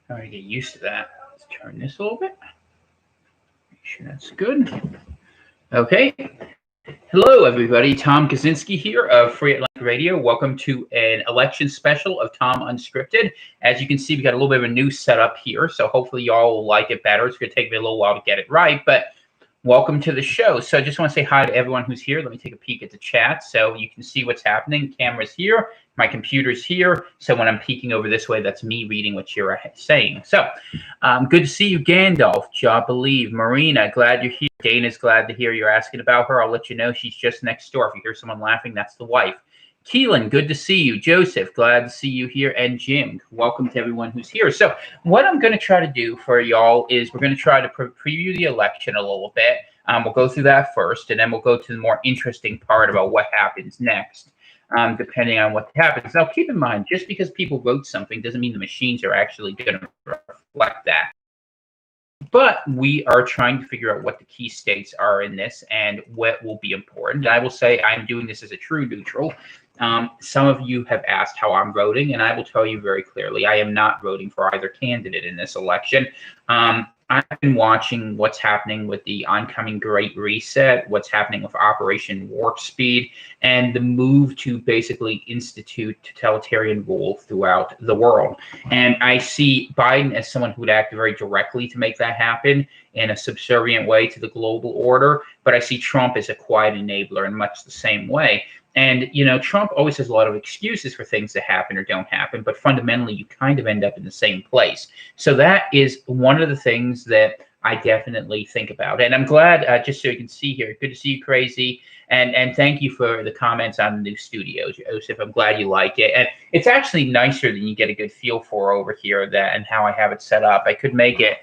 Trying to get used to that. Let's turn this a little bit. Make sure that's good. Okay. Hello, everybody. Tom Kaczynski here of Free Atlantic Radio. Welcome to an election special of Tom Unscripted. As you can see, we got a little bit of a new setup here, so hopefully y'all will like it better. It's going to take me a little while to get it right, but welcome to the show. So I just want to say hi to everyone who's here. Let me take a peek at the chat so you can see what's happening. Camera's here. My computer's here. So when I'm peeking over this way, that's me reading what you're saying. So good to see you, Gandalf, Ja Believe, Marina, glad you're here. Dana's glad to hear you're asking about her. I'll let you know she's just next door. If you hear someone laughing, that's the wife. Keelan, good to see you. Joseph, glad to see you here. And Jim, welcome to everyone who's here. So what I'm going to try to do for y'all is we're going to try to preview the election a little bit. We'll go through that first, and then we'll go to the more interesting part about what happens next, depending on what happens. Now, keep in mind, just because people vote something doesn't mean the machines are actually going to reflect that. But we are trying to figure out what the key states are in this and what will be important. I will say I'm doing this as a true neutral. Some of you have asked how I'm voting, and I will tell you very clearly, I am not voting for either candidate in this election. I've been watching what's happening with the oncoming Great Reset, what's happening with Operation Warp Speed, and the move to basically institute totalitarian rule throughout the world. And I see Biden as someone who would act very directly to make that happen in a subservient way to the global order, but I see Trump as a quiet enabler in much the same way. And, you know, Trump always has a lot of excuses for things that happen or don't happen, but fundamentally you kind of end up in the same place. So that is one of the things that I definitely think about. And I'm glad, just so you can see here, good to see you, Crazy. And thank you for the comments on the new studio, Joseph. I'm glad you like it. And it's actually nicer than you get a good feel for over here that and how I have it set up. I could make it,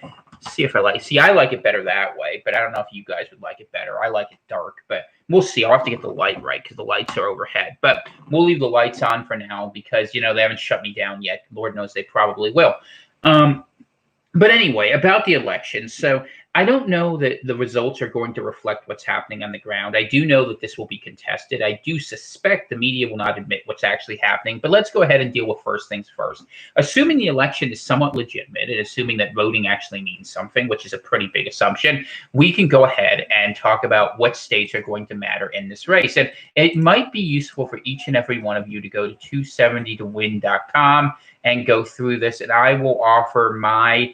see if I like, see, I like it better that way, but I don't know if you guys would like it better. I like it dark, but we'll see. I'll have to get the light right because the lights are overhead. But we'll leave the lights on for now because, you know, they haven't shut me down yet. Lord knows they probably will. But anyway, about the election. So I don't know that the results are going to reflect what's happening on the ground. I do know that this will be contested. I do suspect the media will not admit what's actually happening. But let's go ahead and deal with first things first. Assuming the election is somewhat legitimate and assuming that voting actually means something, which is a pretty big assumption, we can go ahead and talk about what states are going to matter in this race. And it might be useful for each and every one of you to go to 270towin.com and go through this. And I will offer my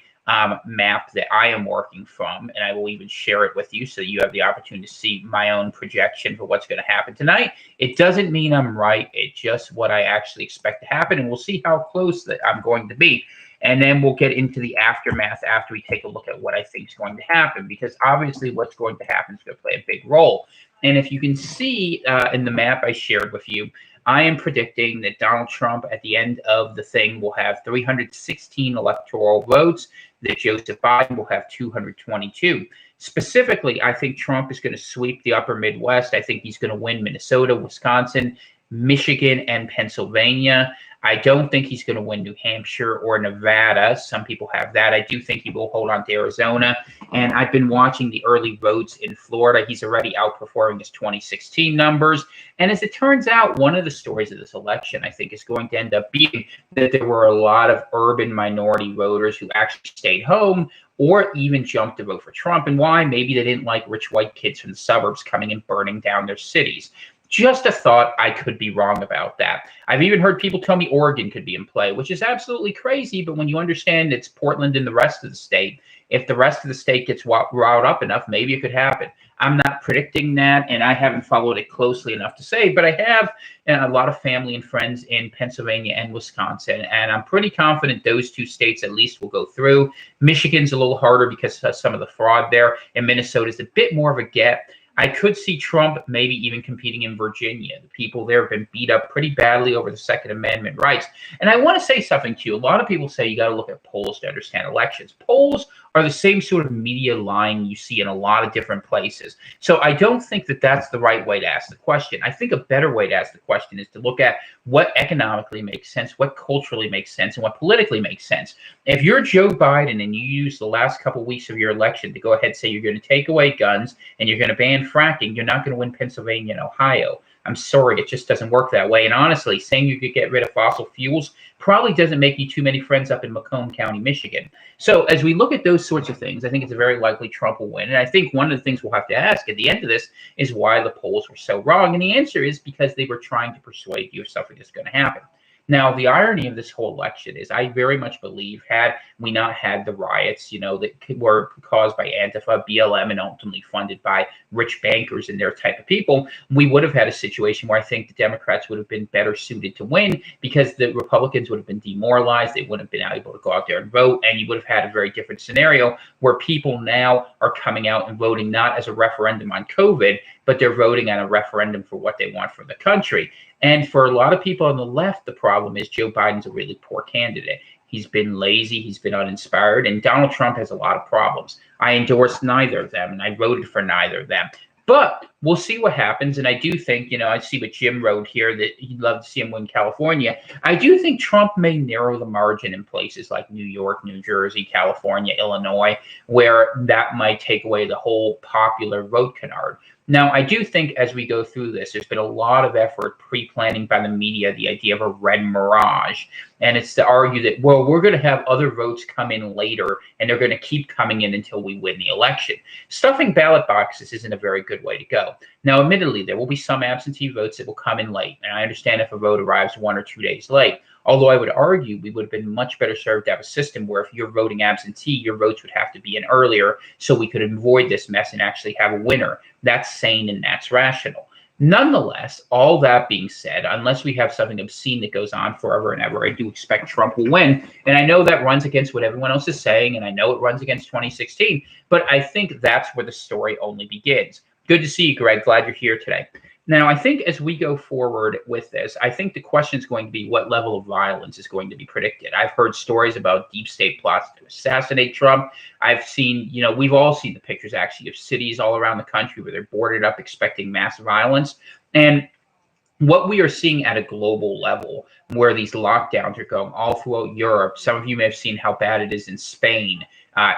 map that I am working from, and I will even share it with you so you have the opportunity to see my own projection for what's going to happen tonight. It doesn't mean I'm right. It's just what I actually expect to happen, and we'll see how close that I'm going to be. And then we'll get into the aftermath after we take a look at what I think is going to happen, because obviously what's going to happen is going to play a big role. And if you can see in the map I shared with you, I am predicting that Donald Trump at the end of the thing will have 316 electoral votes, that Joseph Biden will have 222. Specifically, I think Trump is going to sweep the upper Midwest. I think he's going to win Minnesota, Wisconsin, Michigan, and Pennsylvania. I don't think he's going to win New Hampshire or Nevada. Some people have that. I do think he will hold on to Arizona. And I've been watching the early votes in Florida. He's already outperforming his 2016 numbers. And as it turns out, one of the stories of this election, I think, is going to end up being that there were a lot of urban minority voters who actually stayed home or even jumped to vote for Trump. And why? Maybe they didn't like rich white kids from the suburbs coming and burning down their cities. Just a thought. I could be wrong about that. I've even heard people tell me Oregon could be in play, which is absolutely crazy. But when you understand it's Portland and the rest of the state, if the rest of the state gets riled up enough, maybe it could happen. I'm not predicting that, and I haven't followed it closely enough to say, but I have a lot of family and friends in Pennsylvania and Wisconsin, and I'm pretty confident those two states at least will go through. Michigan's a little harder because of some of the fraud there, and Minnesota's a bit more of a get. I could see Trump maybe even competing in Virginia. The people there have been beat up pretty badly over the Second Amendment rights. And I want to say something to you. A lot of people say you got to look at polls to understand elections. Polls are the same sort of media lying you see in a lot of different places. So I don't think that that's the right way to ask the question. I think a better way to ask the question is to look at what economically makes sense, what culturally makes sense, and what politically makes sense. If you're Joe Biden and you use the last couple of weeks of your election to go ahead and say you're going to take away guns and you're going to ban fracking, you're not going to win Pennsylvania and Ohio. I'm sorry, it just doesn't work that way. And honestly, saying you could get rid of fossil fuels probably doesn't make you too many friends up in Macomb County, Michigan. So as we look at those sorts of things, I think it's a very likely Trump will win. And I think one of the things we'll have to ask at the end of this is why the polls were so wrong. And the answer is because they were trying to persuade you of something that's going to happen. Now, the irony of this whole election is I very much believe had we not had the riots, that were caused by Antifa, BLM, and ultimately funded by rich bankers and their type of people, we would have had a situation where I think the Democrats would have been better suited to win because the Republicans would have been demoralized. They wouldn't have been able to go out there and vote. And you would have had a very different scenario where people now are coming out and voting not as a referendum on COVID, but they're voting on a referendum for what they want for the country. And for a lot of people on the left, the problem is Joe Biden's a really poor candidate. He's been lazy, he's been uninspired, and Donald Trump has a lot of problems. I endorsed neither of them, and I voted for neither of them. But we'll see what happens. And I do think, I see what Jim wrote here that he'd love to see him win California. I do think Trump may narrow the margin in places like New York, New Jersey, California, Illinois, where that might take away the whole popular vote canard. Now, I do think as we go through this, there's been a lot of effort pre-planning by the media, the idea of a red mirage. And it's to argue that, well, we're going to have other votes come in later, and they're going to keep coming in until we win the election. Stuffing ballot boxes isn't a very good way to go. Now, admittedly, there will be some absentee votes that will come in late. And I understand if a vote arrives 1 or 2 days late. Although I would argue we would have been much better served to have a system where if you're voting absentee, your votes would have to be in earlier so we could avoid this mess and actually have a winner. That's sane and that's rational. Nonetheless, all that being said, unless we have something obscene that goes on forever and ever, I do expect Trump will win. And I know that runs against what everyone else is saying, and I know it runs against 2016, but I think that's where the story only begins. Good to see you, Greg. Glad you're here today. Now, I think as we go forward with this, I think the question is going to be what level of violence is going to be predicted. I've heard stories about deep state plots to assassinate Trump. I've seen, we've all seen the pictures actually of cities all around the country where they're boarded up expecting mass violence. And what we are seeing at a global level, where these lockdowns are going all throughout Europe. Some of you may have seen how bad it is in Spain.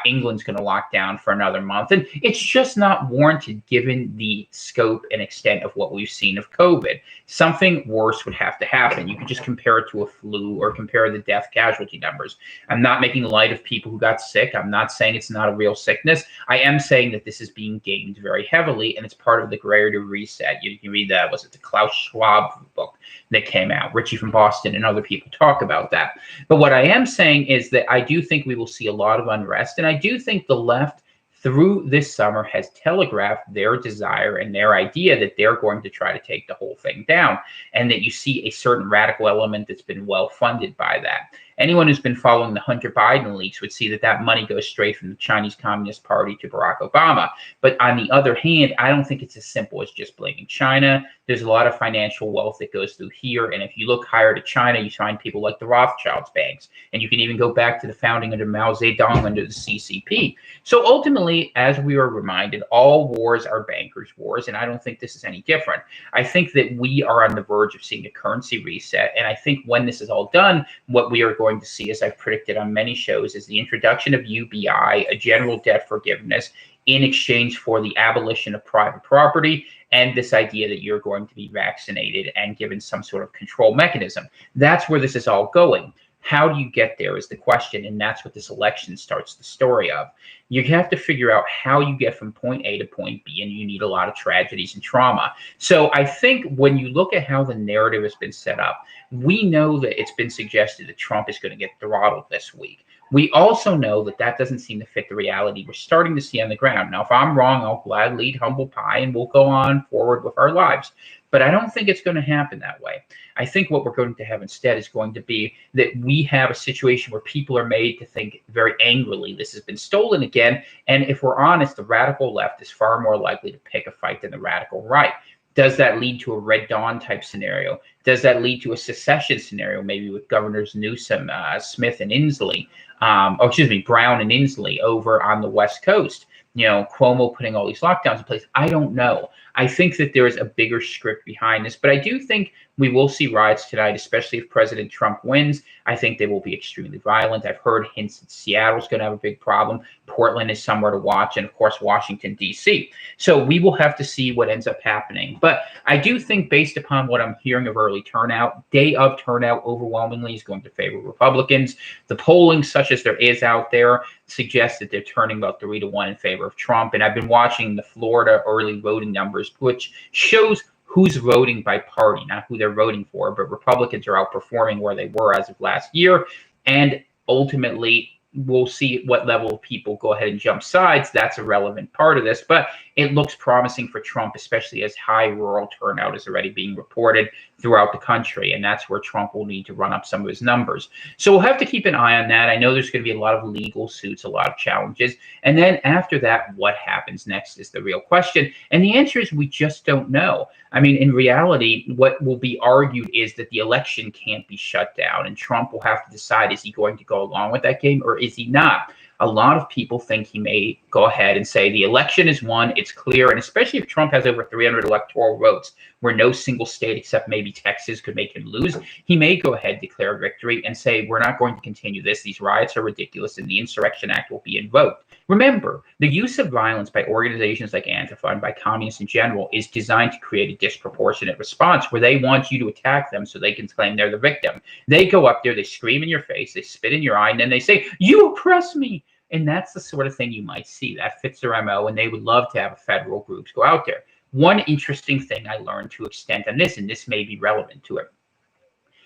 England's going to lock down for another month. And it's just not warranted given the scope and extent of what we've seen of COVID. Something worse would have to happen. You could just compare it to a flu or compare the death casualty numbers. I'm not making light of people who got sick. I'm not saying it's not a real sickness. I am saying that this is being gamed very heavily, and it's part of the greater reset. You can read that, was it the Klaus Schwab book that came out? Richie from Boston and other people talk about that. But what I am saying is that I do think we will see a lot of unrest. And I do think the left through this summer has telegraphed their desire and their idea that they're going to try to take the whole thing down, and that you see a certain radical element that's been well funded by that. Anyone who's been following the Hunter Biden leaks would see that that money goes straight from the Chinese Communist Party to Barack Obama. But on the other hand, I don't think it's as simple as just blaming China. There's a lot of financial wealth that goes through here. And if you look higher to China, you find people like the Rothschilds banks. And you can even go back to the founding under Mao Zedong under the CCP. So ultimately, as we are reminded, all wars are bankers' wars. And I don't think this is any different. I think that we are on the verge of seeing a currency reset. And I think when this is all done, what we are going to see, as I've predicted on many shows, is the introduction of UBI, a general debt forgiveness, in exchange for the abolition of private property and this idea that you're going to be vaccinated and given some sort of control mechanism. That's where this is all going. How do you get there is the question, and that's what this election starts the story of. You have to figure out how you get from point A to point B, and you need a lot of tragedies and trauma. So I think when you look at how the narrative has been set up, we know that it's been suggested that Trump is going to get throttled this week. We also know that that doesn't seem to fit the reality we're starting to see on the ground. Now, if I'm wrong, I'll gladly eat humble pie and we'll go on forward with our lives. But I don't think it's going to happen that way. I think what we're going to have instead is going to be that we have a situation where people are made to think very angrily this has been stolen again. And if we're honest, the radical left is far more likely to pick a fight than the radical right. Does that lead to a Red Dawn type scenario? Does that lead to a secession scenario, maybe with Governors Newsom, Smith, and Inslee, Brown and Inslee over on the West Coast? Cuomo putting all these lockdowns in place. I don't know. I think that there is a bigger script behind this, but I do think we will see riots tonight, especially if President Trump wins. I think they will be extremely violent. I've heard hints that Seattle's going to have a big problem. Portland is somewhere to watch, and of course, Washington, D.C. So we will have to see what ends up happening. But I do think, based upon what I'm hearing of early turnout, day of turnout overwhelmingly is going to favor Republicans. The polling, such as there is out there, suggests that they're turning about 3-1 in favor of Trump. And I've been watching the Florida early voting numbers, which shows who's voting by party, not who they're voting for. But Republicans are outperforming where they were as of last year. And ultimately, we'll see what level of people go ahead and jump sides. That's a relevant part of this. But it looks promising for Trump, especially as high rural turnout is already being reported throughout the country. And that's where Trump will need to run up some of his numbers. So we'll have to keep an eye on that. I know there's going to be a lot of legal suits, a lot of challenges. And then after that, what happens next is the real question. And the answer is we just don't know. I mean, in reality, what will be argued is that the election can't be shut down. And Trump will have to decide, is he going to go along with that game or is he not? A lot of people think he may go ahead and say the election is won, it's clear, and especially if Trump has over 300 electoral votes, where no single state except maybe Texas could make him lose, he may go ahead, declare victory, and say, we're not going to continue this. These riots are ridiculous, and the Insurrection Act will be invoked. Remember, the use of violence by organizations like Antifa and by communists in general is designed to create a disproportionate response where they want you to attack them so they can claim they're the victim. They go up there, they scream in your face, they spit in your eye, and then they say, you oppress me. And that's the sort of thing you might see. That fits their MO, and they would love to have federal groups go out there. One interesting thing I learned to extend on this, and this may be relevant to it.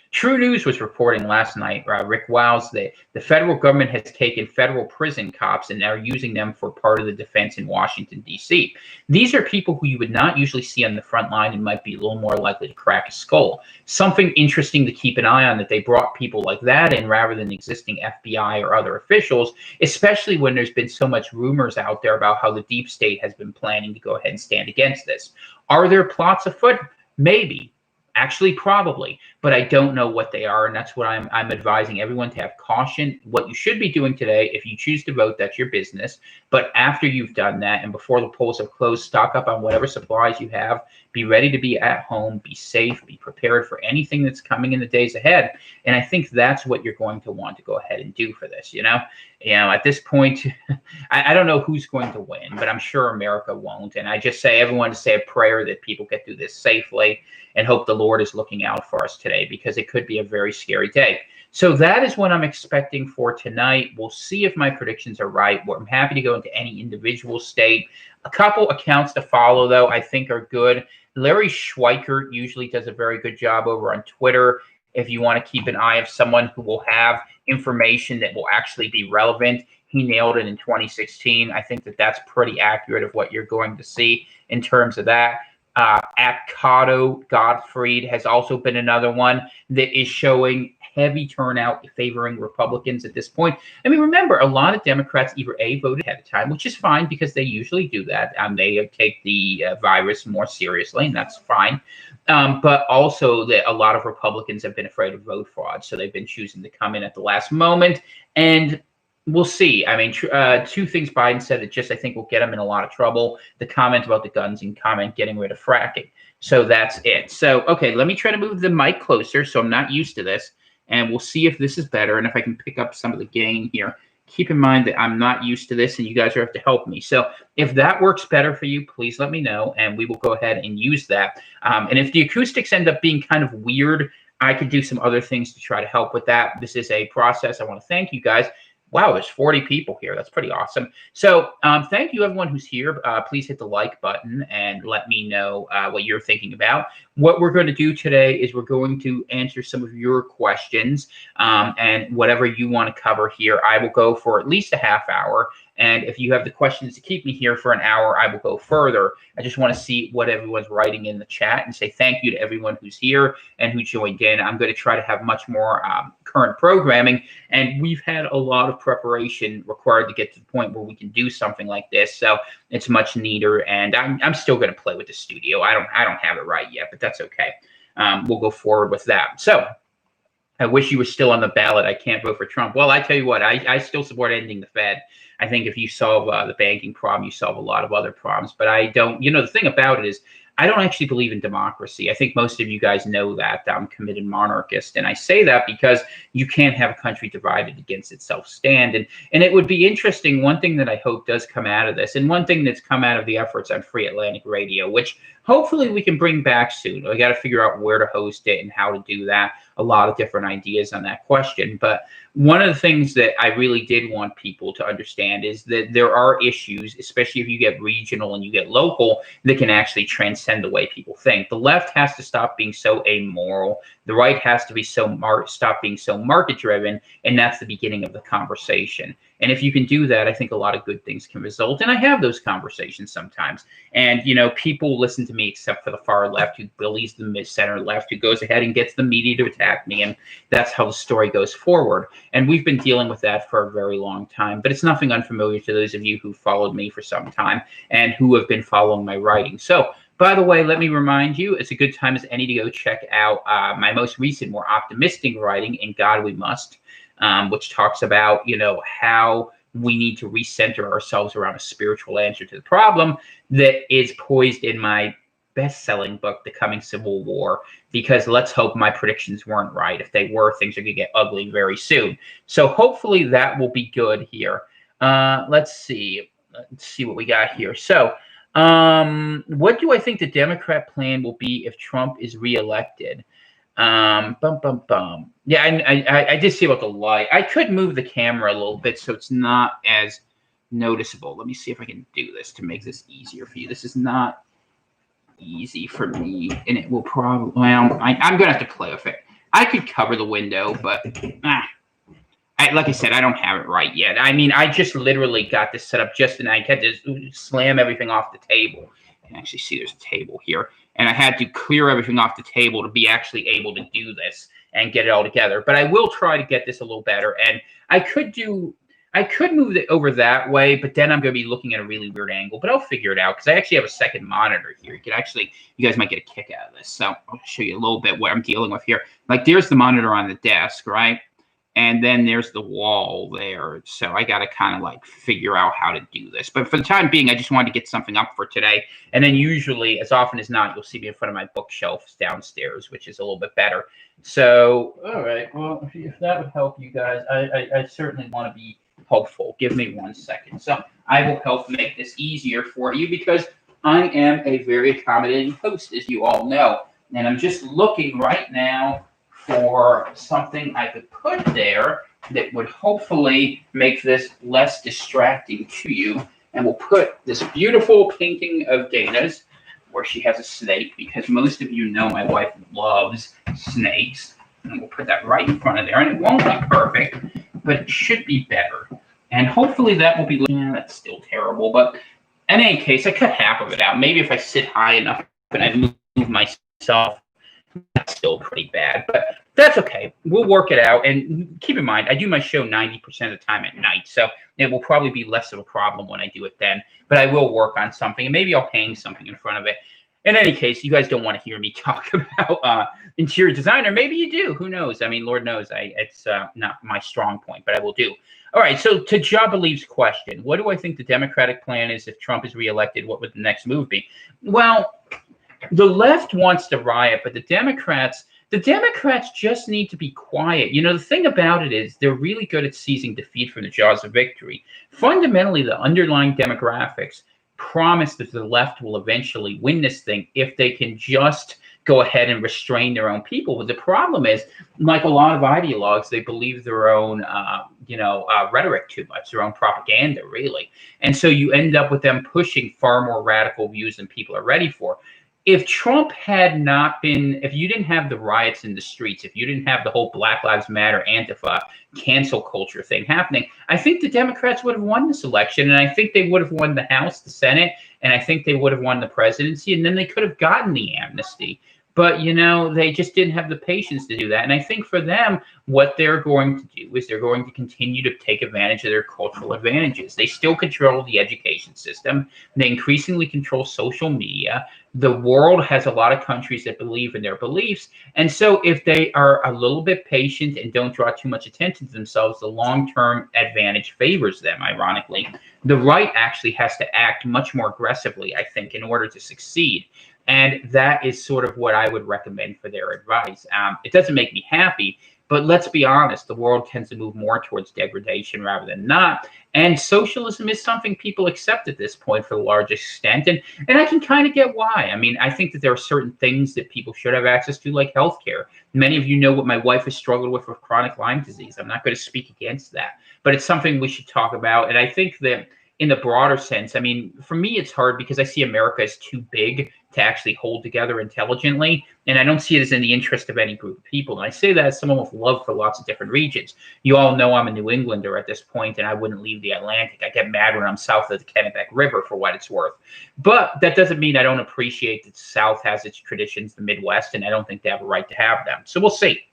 True News was reporting last night, Rick Wiles, that the federal government has taken federal prison cops and they're using them for part of the defense in Washington, D.C. These are people who you would not usually see on the front line and might be a little more likely to crack a skull. Something interesting to keep an eye on, that they brought people like that in rather than existing FBI or other officials, especially when there's been so much rumors out there about how the deep state has been planning to go ahead and stand against this. Are there plots afoot? Maybe. Actually, probably, but I don't know what they are, and that's what I'm advising everyone to have caution. What you should be doing today, if you choose to vote, that's your business. But after you've done that, and before the polls have closed, stock up on whatever supplies you have. Be ready to be at home, be safe, be prepared for anything that's coming in the days ahead. And I think that's what you're going to want to go ahead and do for this. At this point, I don't know who's going to win, but I'm sure America won't. And I just say everyone to say a prayer that people get through this safely and hope the Lord is looking out for us today, because it could be a very scary day. So that is what I'm expecting for tonight. We'll see if my predictions are right. I'm happy to go into any individual state. A couple accounts to follow, though, I think are good. Larry Schweikert usually does a very good job over on Twitter. If you want to keep an eye of someone who will have information that will actually be relevant, he nailed it in 2016. I think that that's pretty accurate of what you're going to see in terms of that. At Cotto Gottfried has also been another one that is showing heavy turnout favoring Republicans at this point. I mean, remember, a lot of Democrats either A, voted ahead of time, which is fine because they usually do that. They take the virus more seriously, and that's fine. But also that a lot of Republicans have been afraid of vote fraud, so they've been choosing to come in at the last moment. And we'll see. I mean, two things Biden said that just, I think, will get him in a lot of trouble. The comment about the guns and comment getting rid of fracking. So that's it. So, okay, let me try to move the mic closer so I'm not used to this. And we'll see if this is better and if I can pick up some of the gain here. Keep in mind that I'm not used to this and you guys have to help me. So if that works better for you, please let me know and we will go ahead and use that. And if the acoustics end up being kind of weird, I could do some other things to try to help with that. This is a process. I want to thank you guys. Wow, there's 40 people here. That's pretty awesome. So thank you, everyone who's here. Please hit the like button and let me know what you're thinking about. What we're going to do today is we're going to answer some of your questions and whatever you want to cover here. I will go for at least a half hour. And if you have the questions to keep me here for an hour, I will go further. I just want to see what everyone's writing in the chat and say thank you to everyone who's here and who joined in. I'm going to try to have much more current programming. And we've had a lot of preparation required to get to the point where we can do something like this. So it's much neater. And I'm still going to play with the studio. I don't have it right yet, but that's okay. We'll go forward with that. So I wish you were still on the ballot. I can't vote for Trump. Well, I tell you what, I still support ending the Fed. I think if you solve the banking problem, you solve a lot of other problems. But I don't, the thing about it is, I don't actually believe in democracy. I think most of you guys know that I'm a committed monarchist. And I say that because you can't have a country divided against itself stand. And it would be interesting. One thing that I hope does come out of this, and one thing that's come out of the efforts on Free Atlantic Radio, which hopefully we can bring back soon. We got to figure out where to host it and how to do that. A lot of different ideas on that question. But one of the things that I really did want people to understand is that there are issues, especially if you get regional and you get local, that can actually transcend the way people think. The left has to stop being so amoral. The right has to be stop being so market driven. And that's the beginning of the conversation. And if you can do that, I think a lot of good things can result. And I have those conversations sometimes. And, people listen to me except for the far left, who bullies the mid-center left, who goes ahead and gets the media to attack me. And that's how the story goes forward. And we've been dealing with that for a very long time. But it's nothing unfamiliar to those of you who followed me for some time and who have been following my writing. So, by the way, let me remind you, it's a good time as any to go check out my most recent, more optimistic writing, In God We Must, which talks about, how we need to recenter ourselves around a spiritual answer to the problem that is poised in my best-selling book, The Coming Civil War, because let's hope my predictions weren't right. If they were, things are going to get ugly very soon. So hopefully that will be good here. Let's see. Let's see what we got here. So what do I think the Democrat plan will be if Trump is reelected? Yeah, I did see about the light. I could move the camera a little bit so it's not as noticeable. Let me see if I can do this to make this easier for you. This is not easy for me, and it will probably, well, I'm gonna have to play with it. I could cover the window, but like I said, I don't have it right yet. I mean, I just literally got this set up and I had to slam everything off the table. You can actually see there's a table here. And I had to clear everything off the table to be actually able to do this and get it all together. But I will try to get this a little better. And I could move it over that way, but then I'm going to be looking at a really weird angle. But I'll figure it out because I actually have a second monitor here. You guys might get a kick out of this. So I'll show you a little bit what I'm dealing with here. Like there's the monitor on the desk, right? And then there's the wall there. So I got to kind of like figure out how to do this. But for the time being, I just wanted to get something up for today. And then usually, as often as not, you'll see me in front of my bookshelves downstairs, which is a little bit better. So, all right. Well, if that would help you guys, I certainly want to be helpful. Give me 1 second. So I will help make this easier for you because I am a very accommodating host, as you all know. And I'm just looking right now for something I could put there that would hopefully make this less distracting to you. And we'll put this beautiful painting of Dana's where she has a snake, because most of you know my wife loves snakes. And we'll put that right in front of there. And it won't be perfect, but it should be better. And hopefully that will be, yeah, that's still terrible. But in any case, I cut half of it out. Maybe if I sit high enough and I move myself, that's still pretty bad, but that's okay. We'll work it out. And keep in mind, I do my show 90% of the time at night, so it will probably be less of a problem when I do it then. But I will work on something, and maybe I'll hang something in front of it. In any case, you guys don't want to hear me talk about interior design, or maybe you do. Who knows? I mean, Lord knows, it's not my strong point, but I will do. All right, so to Jabaleev's question, what do I think the Democratic plan is if Trump is reelected? What would the next move be? Well, the left wants to riot, but the Democrats just need to be quiet. The thing about it is they're really good at seizing defeat from the jaws of victory. Fundamentally, the underlying demographics promise that the left will eventually win this thing if they can just go ahead and restrain their own people. But the problem is, like a lot of ideologues, they believe their own, rhetoric too much, their own propaganda, really. And so you end up with them pushing far more radical views than people are ready for. If Trump had not been, if you didn't have the riots in the streets, if you didn't have the whole Black Lives Matter, Antifa, cancel culture thing happening, I think the Democrats would have won this election. And I think they would have won the House, the Senate, and I think they would have won the presidency. And then they could have gotten the amnesty. But, they just didn't have the patience to do that. And I think for them, what they're going to do is they're going to continue to take advantage of their cultural advantages. They still control the education system. They increasingly control social media. The world has a lot of countries that believe in their beliefs. And so if they are a little bit patient and don't draw too much attention to themselves, the long-term advantage favors them, ironically. The right actually has to act much more aggressively, I think, in order to succeed. And that is sort of what I would recommend for their advice. It doesn't make me happy, but let's be honest, the world tends to move more towards degradation rather than not. And socialism is something people accept at this point for the largest extent. And I can kind of get why. I mean, I think that there are certain things that people should have access to, like healthcare. Many of you know what my wife has struggled with chronic Lyme disease. I'm not going to speak against that, but it's something we should talk about. And I think that in the broader sense, I mean, for me, it's hard because I see America as too big to actually hold together intelligently. And I don't see it as in the interest of any group of people. And I say that as someone with love for lots of different regions. You all know I'm a New Englander at this point, and I wouldn't leave the Atlantic. I get mad when I'm south of the Kennebec River, for what it's worth. But that doesn't mean I don't appreciate that the South has its traditions, the Midwest, and I don't think they have a right to have them. So we'll see.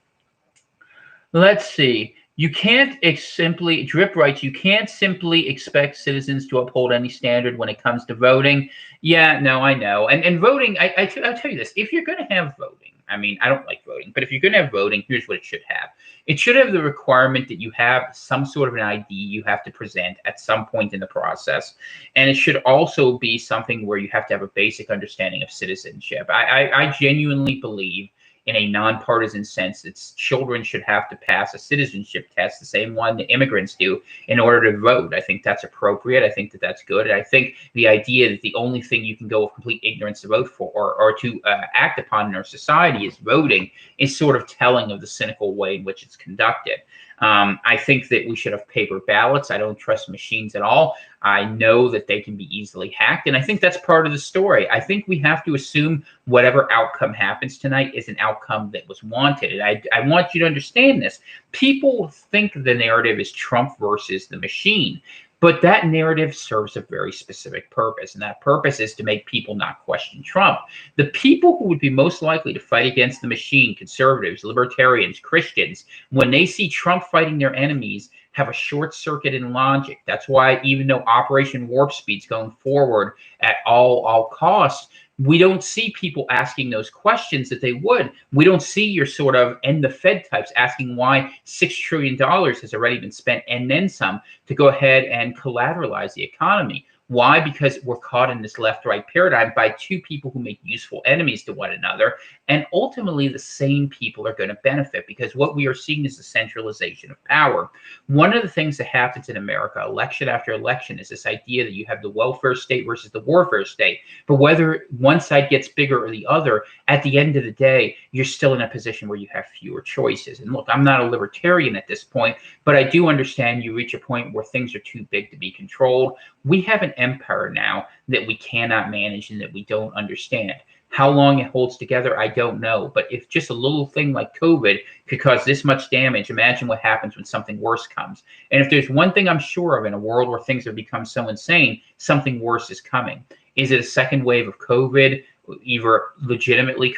Let's see. You can't simply, Drip writes, you can't simply expect citizens to uphold any standard when it comes to voting. Yeah, no, I know. And voting, I'll tell you this, if you're going to have voting, I mean, I don't like voting, but if you're going to have voting, here's what it should have. It should have the requirement that you have some sort of an ID you have to present at some point in the process. And it should also be something where you have to have a basic understanding of citizenship. I genuinely believe in a nonpartisan sense that children should have to pass a citizenship test, the same one that immigrants do, in order to vote. I think that's appropriate. I think that that's good. And I think the idea that the only thing you can go with complete ignorance to vote for or to act upon in our society is voting is sort of telling of the cynical way in which it's conducted. I think that we should have paper ballots. I don't trust machines at all. I know that they can be easily hacked, and I think that's part of the story. I think we have to assume whatever outcome happens tonight is an outcome that was wanted. And I want you to understand this. People think the narrative is Trump versus the machine. But that narrative serves a very specific purpose, and that purpose is to make people not question Trump. The people who would be most likely to fight against the machine, conservatives, libertarians, Christians, when they see Trump fighting their enemies, have a short circuit in logic. That's why even though Operation Warp Speed's going forward at all costs, we don't see people asking those questions that they would. We don't see your sort of end the Fed types asking why $6 trillion has already been spent and then some to go ahead and collateralize the economy. Why? Because we're caught in this left-right paradigm by two people who make useful enemies to one another. And ultimately, the same people are going to benefit because what we are seeing is the centralization of power. One of the things that happens in America, election after election, is this idea that you have the welfare state versus the warfare state. But whether one side gets bigger or the other, at the end of the day, you're still in a position where you have fewer choices. And look, I'm not a libertarian at this point, but I do understand you reach a point where things are too big to be controlled. We have an empire now that we cannot manage and that we don't understand. How long it holds together, I don't know. But if just a little thing like COVID could cause this much damage, imagine what happens when something worse comes. And if there's one thing I'm sure of in a world where things have become so insane, something worse is coming. Is it a second wave of COVID, either legitimately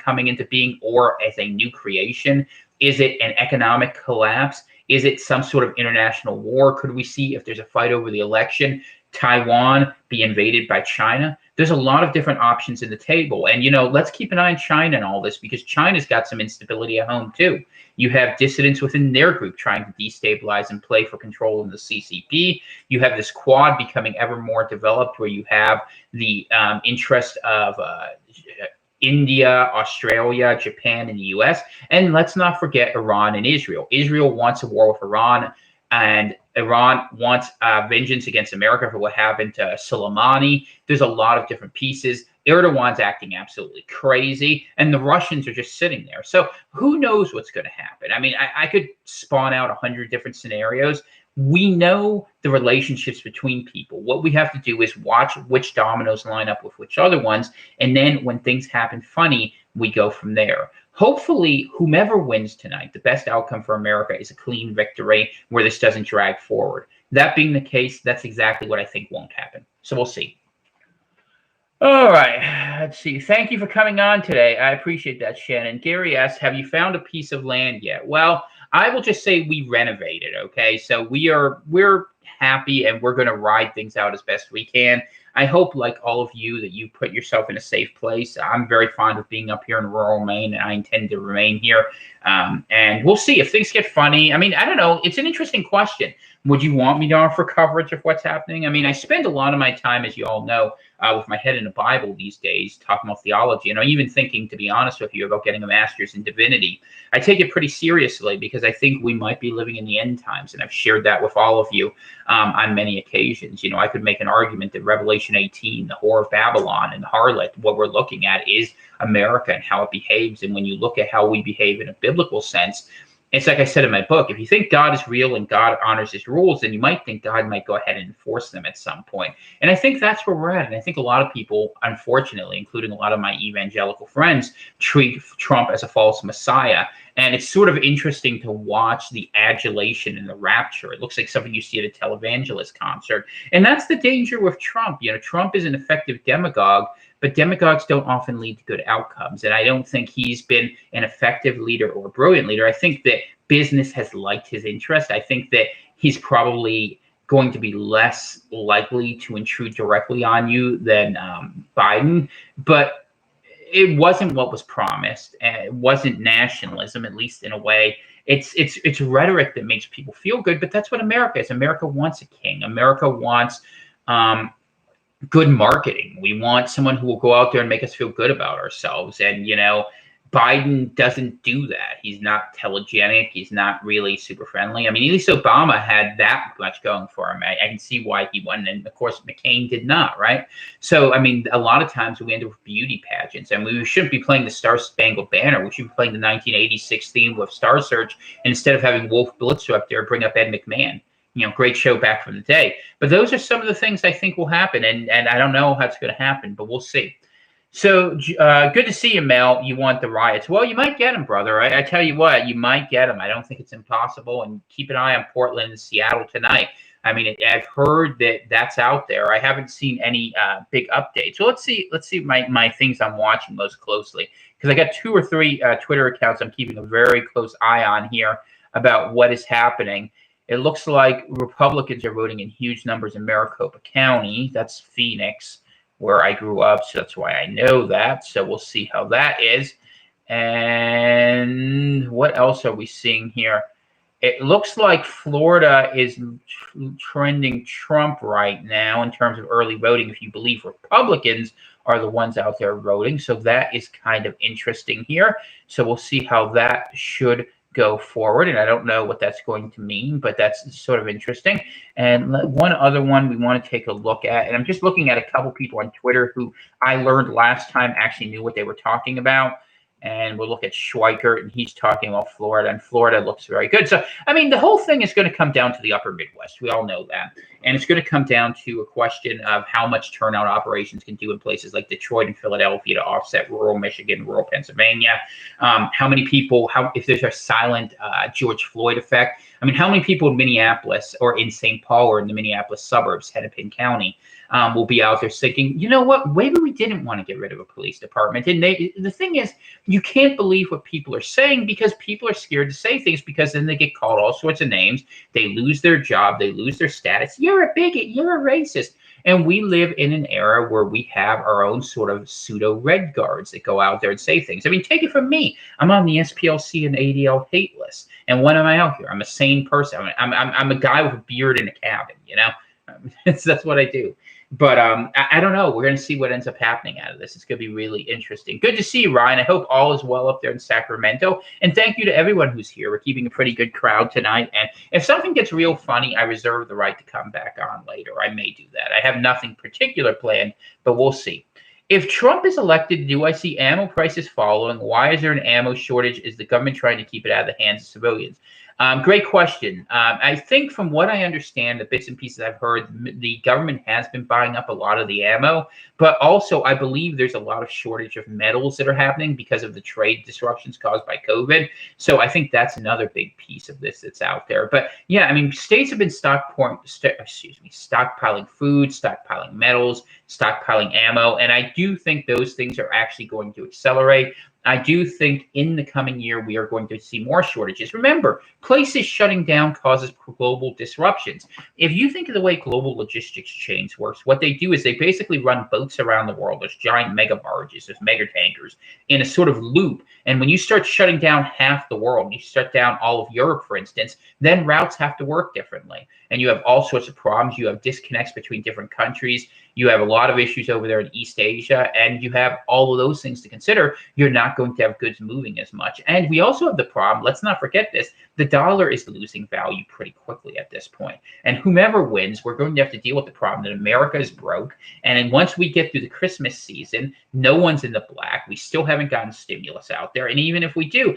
coming into being or as a new creation? Is it an economic collapse? Is it some sort of international war? Could we see, if there's a fight over the election, Taiwan be invaded by China? There's a lot of different options in the table. And, let's keep an eye on China and all this because China's got some instability at home, too. You have dissidents within their group trying to destabilize and play for control in the CCP. You have this Quad becoming ever more developed where you have the interest of India, Australia, Japan, and the US. And let's not forget Iran and Israel. Israel wants a war with Iran, and Iran wants vengeance against America for what happened to Soleimani. There's a lot of different pieces. Erdogan's acting absolutely crazy, and the Russians are just sitting there. So who knows what's going to happen? I mean, I could spawn out 100 different scenarios. We know the relationships between people. What we have to do is watch which dominoes line up with which other ones. And then when things happen funny, we go from there. Hopefully, whomever wins tonight, the best outcome for America is a clean victory where this doesn't drag forward. That being the case, that's exactly what I think won't happen. So we'll see. All right. Let's see. Thank you for coming on today. I appreciate that, Shannon. Gary asks, have you found a piece of land yet? Well, I will just say we renovated. Okay. So we're happy and we're going to ride things out as best we can. I hope, like all of you, that you put yourself in a safe place. I'm very fond of being up here in rural Maine, and I intend to remain here. And we'll see if things get funny. I mean, I don't know. It's an interesting question. Would you want me to offer coverage of what's happening? I mean, I spend a lot of my time, as you all know, with my head in the Bible these days, talking about theology. And I'm even thinking, to be honest with you, about getting a master's in divinity. I take it pretty seriously because I think we might be living in the end times. And I've shared that with all of you on many occasions. You know, I could make an argument that Revelation 18, the whore of Babylon and the harlot, what we're looking at is America and how it behaves. And when you look at how we behave in a biblical sense, it's like I said in my book, if you think God is real and God honors his rules, then you might think God might go ahead and enforce them at some point. And I think that's where we're at. And I think a lot of people, unfortunately, including a lot of my evangelical friends, treat Trump as a false messiah. And it's sort of interesting to watch the adulation and the rapture. It looks like something you see at a televangelist concert. And that's the danger with Trump. You know, Trump is an effective demagogue, but demagogues don't often lead to good outcomes. And I don't think he's been an effective leader or a brilliant leader. I think that business has liked his interest. I think that he's probably going to be less likely to intrude directly on you than Biden. But it wasn't what was promised. It wasn't nationalism, at least in a way. It's rhetoric that makes people feel good, but that's what America is. America wants a king. America wants good marketing. We want someone who will go out there and make us feel good about ourselves. And, you know, Biden doesn't do that. He's not telegenic. He's not really super friendly. I mean, at least Obama had that much going for him. I can see why he won. And of course, McCain did not, right? So, I mean, a lot of times we end up with beauty pageants, and we shouldn't be playing the Star Spangled Banner. We should be playing the 1986 theme with Star Search. And instead of having Wolf Blitzer up there, bring up Ed McMahon. You know, great show back from the day. But those are some of the things I think will happen. And I don't know how it's going to happen, but we'll see. So good to see you, Mel. You want the riots. Well, you might get them, brother. I tell you what, you might get them. I don't think it's impossible. And keep an eye on Portland and Seattle tonight. I mean, I've heard that that's out there. I haven't seen any big updates. So let's see my things I'm watching most closely, because I got 2 or 3 Twitter accounts I'm keeping a very close eye on here about what is happening. It looks like Republicans are voting in huge numbers in Maricopa County. That's Phoenix, where I grew up, so that's why I know that. So we'll see how that is. And what else are we seeing here? It looks like Florida is trending Trump right now in terms of early voting, if you believe Republicans are the ones out there voting. So that is kind of interesting here. So we'll see how that should go forward. And I don't know what that's going to mean, but that's sort of interesting. And one other one we want to take a look at, and I'm just looking at a couple people on Twitter who I learned last time actually knew what they were talking about. And we'll look at Schweikert, and he's talking about Florida, and Florida looks very good. So, I mean, the whole thing is going to come down to the upper Midwest. We all know that. And it's going to come down to a question of how much turnout operations can do in places like Detroit and Philadelphia to offset rural Michigan, rural Pennsylvania. How many people, if there's a silent George Floyd effect, I mean, how many people in Minneapolis or in St. Paul or in the Minneapolis suburbs, Hennepin County, will be out there thinking, you know what, maybe we didn't want to get rid of a police department. And the thing is, you can't believe what people are saying because people are scared to say things, because then they get called all sorts of names. They lose their job. They lose their status. You're a bigot. You're a racist. And we live in an era where we have our own sort of pseudo red guards that go out there and say things. I mean, take it from me. I'm on the SPLC and ADL hate list. And when am I out here? I'm a sane person. I'm a guy with a beard in a cabin, you know? That's what I do. But I don't know. We're going to see what ends up happening out of this. It's going to be really interesting. Good to see you, Ryan. I hope all is well up there in Sacramento. And thank you to everyone who's here. We're keeping a pretty good crowd tonight. And if something gets real funny, I reserve the right to come back on later. I may do that. I have nothing particular planned, but we'll see. If Trump is elected, do I see ammo prices following? Why is there an ammo shortage? Is the government trying to keep it out of the hands of civilians? Great question. I think from what I understand, the bits and pieces I've heard, the government has been buying up a lot of the ammo, but also I believe there's a lot of shortage of metals that are happening because of the trade disruptions caused by COVID. So I think that's another big piece of this that's out there. But yeah, I mean, states have been stockpiling food, stockpiling metals, stockpiling ammo, and I do think those things are actually going to accelerate. I do think in the coming year, we are going to see more shortages. Remember, places shutting down causes global disruptions. If you think of the way global logistics chains works, what they do is they basically run boats around the world. There's giant mega barges, there's mega tankers in a sort of loop. And when you start shutting down half the world, you shut down all of Europe, for instance, then routes have to work differently. And you have all sorts of problems. You have disconnects between different countries. You have a lot of issues over there in East Asia, and you have all of those things to consider. You're not going to have goods moving as much. And we also have the problem, let's not forget this, the dollar is losing value pretty quickly at this point. And whomever wins, we're going to have to deal with the problem that America is broke. And then once we get through the Christmas season, no one's in the black. We still haven't gotten stimulus out there. And even if we do,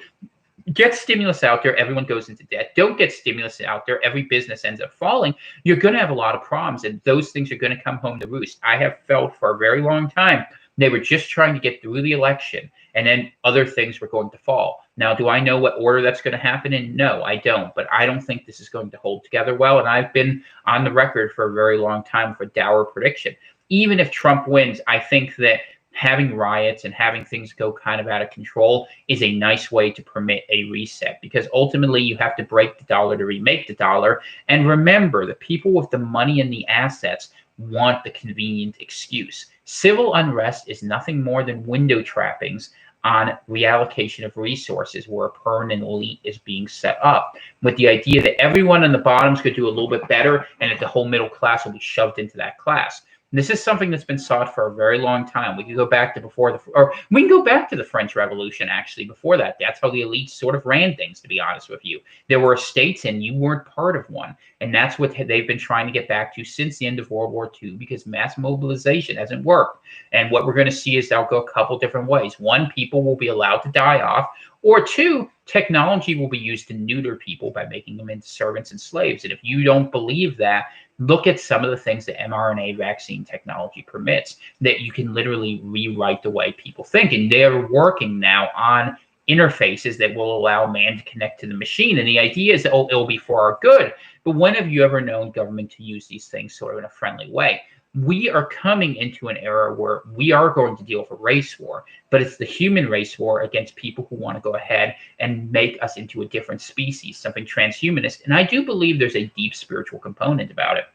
get stimulus out there, everyone goes into debt. Don't get stimulus out there, every business ends up falling. You're going to have a lot of problems, and those things are going to come home to roost. I have felt for a very long time they were just trying to get through the election, and then other things were going to fall. Now, do I know what order that's going to happen in? No, I don't. But I don't think this is going to hold together well, and I've been on the record for a very long time for dour prediction. Even if Trump wins, I think that having riots and having things go kind of out of control is a nice way to permit a reset, because ultimately you have to break the dollar to remake the dollar. And remember, the people with the money and the assets want the convenient excuse. Civil unrest is nothing more than window trappings on reallocation of resources where a permanent elite is being set up, with the idea that everyone on the bottoms could do a little bit better and that the whole middle class will be shoved into that class. This is something that's been sought for a very long time. We can go back to we can go back to the French Revolution, actually, before that. That's how the elites sort of ran things, to be honest with you. There were states and you weren't part of one. And that's what they've been trying to get back to since the end of World War II, because mass mobilization hasn't worked. And what we're going to see is they'll go a couple different ways. One, people will be allowed to die off. Or two, technology will be used to neuter people by making them into servants and slaves. And if you don't believe that, look at some of the things that mRNA vaccine technology permits, that you can literally rewrite the way people think. And they're working now on interfaces that will allow man to connect to the machine. And the idea is that it'll be for our good. But when have you ever known government to use these things sort of in a friendly way? We are coming into an era where we are going to deal with a race war, but it's the human race war against people who want to go ahead and make us into a different species, something transhumanist. And I do believe there's a deep spiritual component about it.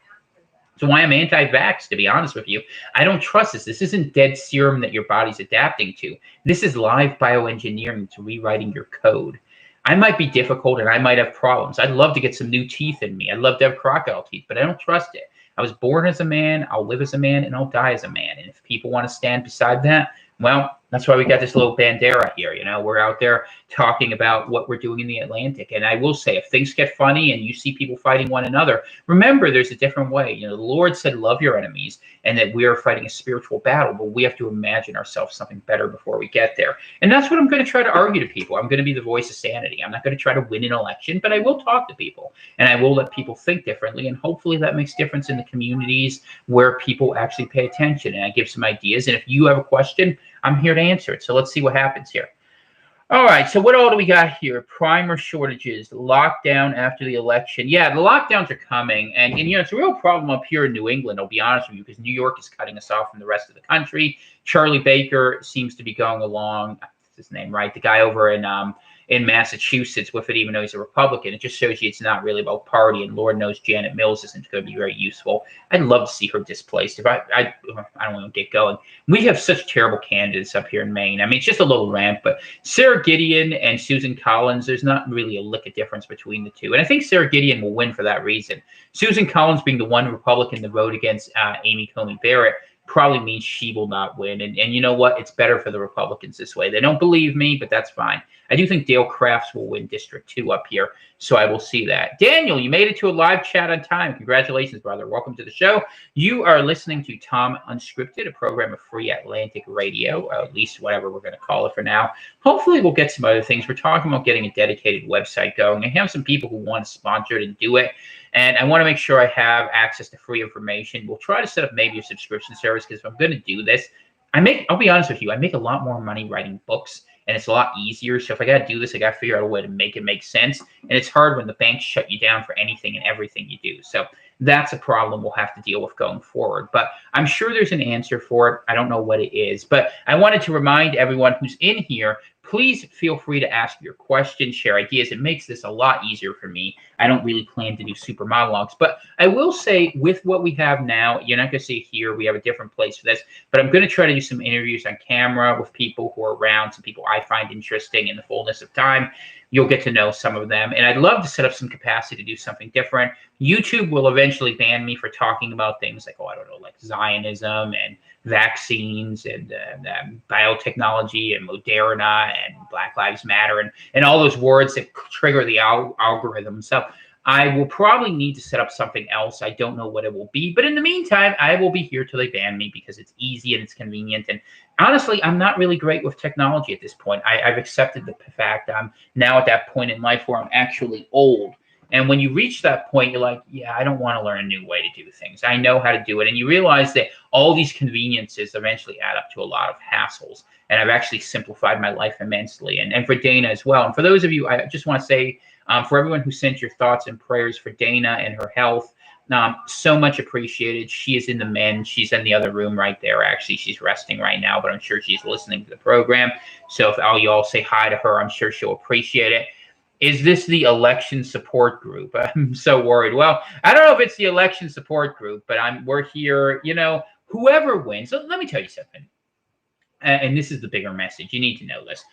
So why I'm anti-vax, to be honest with you. I don't trust this. This isn't dead serum that your body's adapting to. This is live bioengineering. It's rewriting your code. I might be difficult and I might have problems. I'd love to get some new teeth in me. I'd love to have crocodile teeth, but I don't trust it. I was born as a man, I'll live as a man, and I'll die as a man. And if people want to stand beside that, well, that's why we got this little bandera here. You know, we're out there talking about what we're doing in the Atlantic. And I will say, if things get funny and you see people fighting one another, remember there's a different way. You know, the Lord said, love your enemies, and that we are fighting a spiritual battle, but we have to imagine ourselves something better before we get there. And that's what I'm going to try to argue to people. I'm going to be the voice of sanity. I'm not going to try to win an election, but I will talk to people, and I will let people think differently. And hopefully that makes difference in the communities where people actually pay attention. And I give some ideas. And if you have a question, I'm here to answer it. So let's see what happens here. All right. So what all do we got here? Primer shortages, lockdown after the election. Yeah, the lockdowns are coming. And you know, it's a real problem up here in New England, I'll be honest with you, because New York is cutting us off from the rest of the country. Charlie Baker seems to be going along. That's his name, right? The guy over in Massachusetts with it, even though he's a Republican. It just shows you it's not really about party, and Lord knows Janet Mills isn't going to be very useful. I'd love to see her displaced. If I don't want to get going. We have such terrible candidates up here in Maine. I mean, it's just a little rant, but Sarah Gideon and Susan Collins, there's not really a lick of difference between the two. And I think Sarah Gideon will win for that reason. Susan Collins being the one Republican to vote against Amy Coney Barrett, probably means she will not win. And you know what? It's better for the Republicans this way. They don't believe me, but that's fine. I do think Dale Crafts will win District 2 up here, so I will see that. Daniel, you made it to a live chat on time. Congratulations, brother. Welcome to the show. You are listening to Tom Unscripted, a program of Free Atlantic Radio, or at least whatever we're going to call it for now. Hopefully, we'll get some other things. We're talking about getting a dedicated website going. I have some people who want to sponsor it and do it. And I want to make sure I have access to free information. We'll try to set up maybe a subscription service, because if I'm going to do this, I'll be honest with you, I make a lot more money writing books, and it's a lot easier. So if I got to do this, I got to figure out a way to make it make sense. And it's hard when the banks shut you down for anything and everything you do. So that's a problem we'll have to deal with going forward. But I'm sure there's an answer for it. I don't know what it is. But I wanted to remind everyone who's in here, please feel free to ask your questions, share ideas. It makes this a lot easier for me. I don't really plan to do super monologues, but I will say with what we have now, you're not going to see it here. We have a different place for this, but I'm going to try to do some interviews on camera with people who are around, some people I find interesting in the fullness of time. You'll get to know some of them. And I'd love to set up some capacity to do something different. YouTube will eventually ban me for talking about things like, I don't know, like Zionism and vaccines and biotechnology and Moderna and Black Lives Matter and all those words that trigger the algorithm. So I will probably need to set up something else. I don't know what it will be. But in the meantime, I will be here till they ban me, because it's easy and it's convenient. And honestly, I'm not really great with technology at this point. I've accepted the fact I'm now at that point in life where I'm actually old. And when you reach that point, you're like, yeah, I don't want to learn a new way to do things. I know how to do it. And you realize that all these conveniences eventually add up to a lot of hassles. And I've actually simplified my life immensely. And for Dana as well. And for those of you, I just want to say, for everyone who sent your thoughts and prayers for Dana and her health, so much appreciated. She is in the men's. She's in the other room right there. Actually, she's resting right now, but I'm sure she's listening to the program. So if all y'all say hi to her, I'm sure she'll appreciate it. Is this the election support group? I'm so worried. Well, I don't know if it's the election support group, but we're here, whoever wins. So let me tell you something. And this is the bigger message. You need to know this.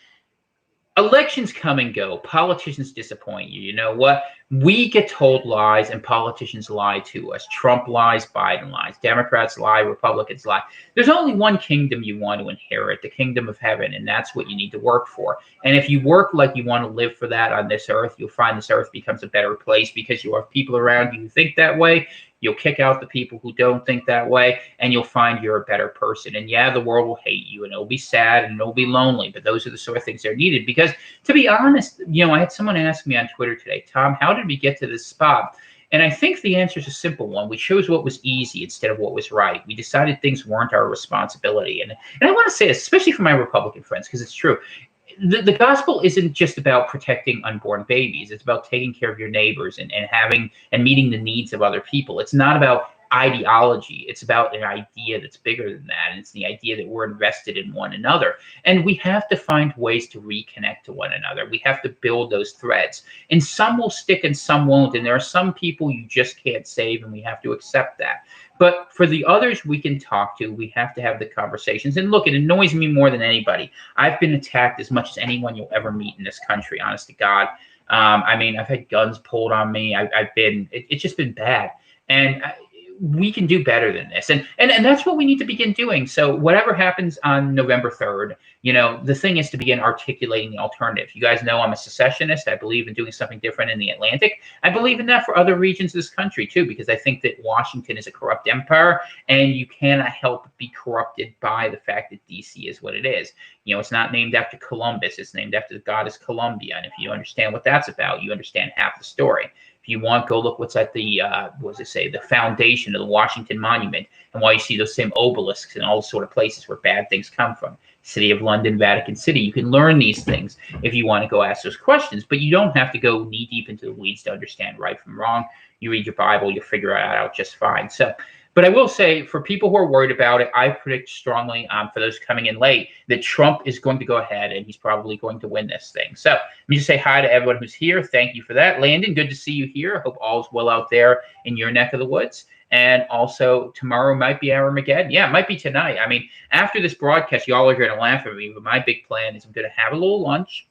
Elections come and go. Politicians disappoint you. You know what? We get told lies, and politicians lie to us. Trump lies, Biden lies, Democrats lie, Republicans lie. There's only one kingdom you want to inherit, the kingdom of heaven, and that's what you need to work for. And if you work like you want to live for that on this earth, you'll find this earth becomes a better place, because you have people around you who think that way. You'll kick out the people who don't think that way, and you'll find you're a better person. And yeah, the world will hate you, and it'll be sad, and it'll be lonely, but those are the sort of things that are needed. Because to be honest, I had someone ask me on Twitter today, Tom, how did we get to this spot? And I think the answer is a simple one. We chose what was easy instead of what was right. We decided things weren't our responsibility. And I want to say, especially for my Republican friends, because it's true, the gospel isn't just about protecting unborn babies. It's about taking care of your neighbors and having and meeting the needs of other people. It's not about ideology. It's about an idea that's bigger than that. And it's the idea that we're invested in one another. And we have to find ways to reconnect to one another. We have to build those threads. And some will stick and some won't. And there are some people you just can't save, and we have to accept that. But for the others we can talk to, we have to have the conversations. And look, it annoys me more than anybody. I've been attacked as much as anyone you'll ever meet in this country, honest to God. I've had guns pulled on me. It's just been bad. And we can do better than this. And that's what we need to begin doing. So whatever happens on November 3rd, the thing is to begin articulating the alternative. You guys know I'm a secessionist. I believe in doing something different in the Atlantic. I believe in that for other regions of this country too, because I think that Washington is a corrupt empire, and you cannot help but be corrupted by the fact that DC is what it is. It's not named after Columbus. It's named after the goddess Columbia. And if you understand what that's about, you understand half the story. If you want, go look what's at the the foundation of the Washington Monument, and why you see those same obelisks and all the sort of places where bad things come from. City of London, Vatican City. You can learn these things if you want to go ask those questions, but you don't have to go knee deep into the weeds to understand right from wrong. You read your Bible, you'll figure it out just fine. But I will say, for people who are worried about it, I predict strongly, for those coming in late, that Trump is going to go ahead, and he's probably going to win this thing. So let me just say hi to everyone who's here. Thank you for that. Landon, good to see you here. I hope all's well out there in your neck of the woods. And also, tomorrow might be Armageddon. Yeah, it might be tonight. After this broadcast, y'all are going to laugh at me, but my big plan is I'm going to have a little lunch,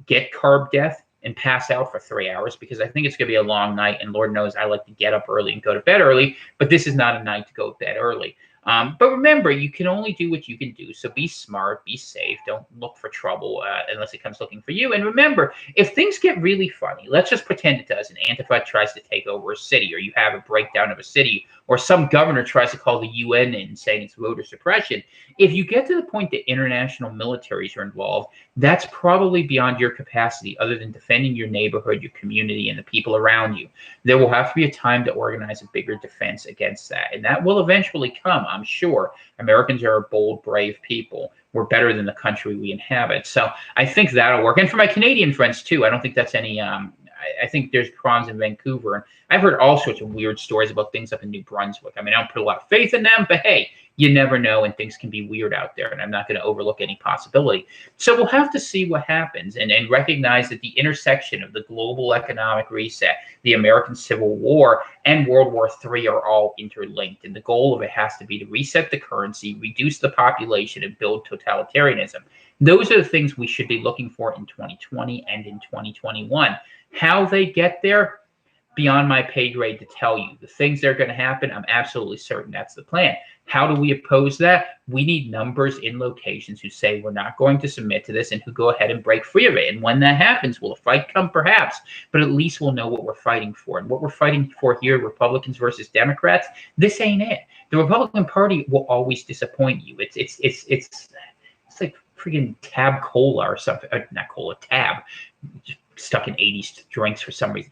get carb death, and pass out for 3 hours, because I think it's going to be a long night, and Lord knows I like to get up early and go to bed early, but this is not a night to go to bed early. But remember, you can only do what you can do. So be smart, be safe. Don't look for trouble unless it comes looking for you. And remember, if things get really funny, let's just pretend it does. And Antifa tries to take over a city, or you have a breakdown of a city, or some governor tries to call the UN in saying it's voter suppression. If you get to the point that international militaries are involved, that's probably beyond your capacity other than defending your neighborhood, your community, and the people around you. There will have to be a time to organize a bigger defense against that. And that will eventually come, I'm sure. Americans are a bold, brave people. We're better than the country we inhabit. So I think that'll work. And for my Canadian friends, too, I don't think that's any I think there's problems in Vancouver. And I've heard all sorts of weird stories about things up in New Brunswick. I mean, I don't put a lot of faith in them, but hey, you never know, and things can be weird out there, and I'm not going to overlook any possibility. So we'll have to see what happens and recognize that the intersection of the global economic reset, the American Civil War, and World War III are all interlinked. And the goal of it has to be to reset the currency, reduce the population, and build totalitarianism. Those are the things we should be looking for in 2020 and in 2021. How they get there, beyond my pay grade to tell you. The things that are going to happen, I'm absolutely certain that's the plan. How do we oppose that? We need numbers in locations who say we're not going to submit to this and who go ahead and break free of it. And when that happens, will a fight come? Perhaps, but at least we'll know what we're fighting for. And what we're fighting for here, Republicans versus Democrats, this ain't it. The Republican Party will always disappoint you. It's like freaking Tab Cola or something. Not Cola, Tab. Just stuck in 80s drinks for some reason.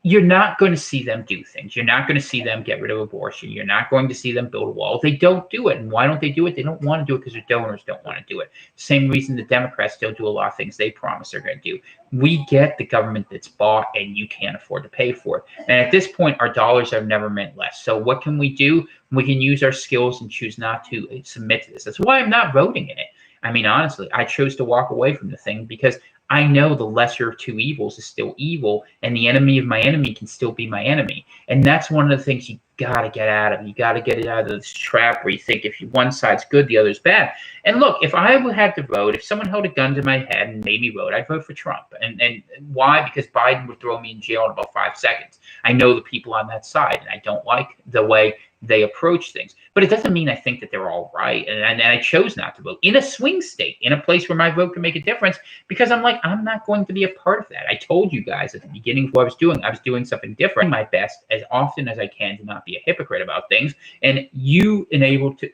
You're not going to see them do things. You're not going to see them get rid of abortion. You're not going to see them build a wall. They don't do it. And why don't they do it? They don't want to do it because their donors don't want to do it. Same reason the Democrats don't do a lot of things they promise they're going to do. We get the government that's bought, and you can't afford to pay for it. And at this point, our dollars have never meant less. So what can we do? We can use our skills and choose not to submit to this. That's why I'm not voting in it. I mean, honestly, I chose to walk away from the thing because I know the lesser of two evils is still evil, and the enemy of my enemy can still be my enemy. And that's one of the things you got to get out of. You got to get it out of this trap where you think if one side's good, the other's bad. And look, if I had to vote, if someone held a gun to my head and made me vote, I'd vote for Trump. And why? Because Biden would throw me in jail in about 5 seconds. I know the people on that side, and I don't like the way they approach things. But it doesn't mean I think that they're all right. And I chose not to vote in a swing state, in a place where my vote can make a difference, because I'm like, I'm not going to be a part of that. I told you guys at the beginning of what I was doing something different, my best as often as I can to not be a hypocrite about things. And you, in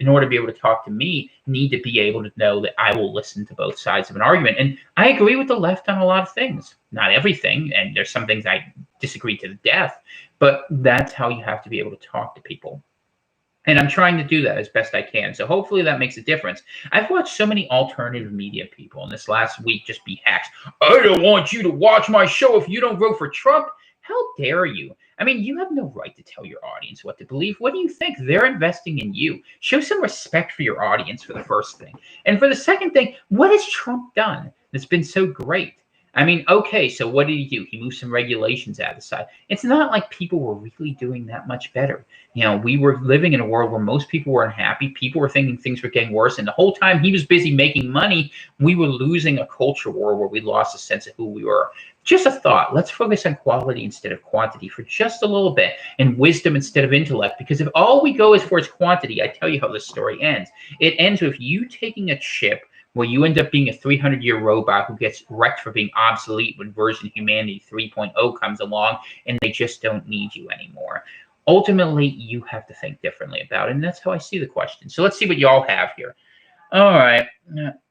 order to be able to talk to me, need to be able to know that I will listen to both sides of an argument. And I agree with the left on a lot of things, not everything. And there's some things I disagree to the death, but that's how you have to be able to talk to people. And I'm trying to do that as best I can. So hopefully that makes a difference. I've watched so many alternative media people in this last week just be hacks. I don't want you to watch my show if you don't vote for Trump. How dare you? I mean, you have no right to tell your audience what to believe. What do you think? They're investing in you. Show some respect for your audience for the first thing. And for the second thing, what has Trump done that's been so great? I mean, okay, so what did he do? He moved some regulations out of the side. It's not like people were really doing that much better. You know, we were living in a world where most people were unhappy. People were thinking things were getting worse. And the whole time he was busy making money, we were losing a culture war where we lost a sense of who we were. Just a thought. Let's focus on quality instead of quantity for just a little bit, and wisdom instead of intellect. Because if all we go is for its quantity, I tell you how this story ends. It ends with you taking a chip where you end up being a 300-year robot who gets wrecked for being obsolete when version humanity 3.0 comes along and they just don't need you anymore. Ultimately, you have to think differently about it, and that's how I see the question. So let's see what y'all have here. All right.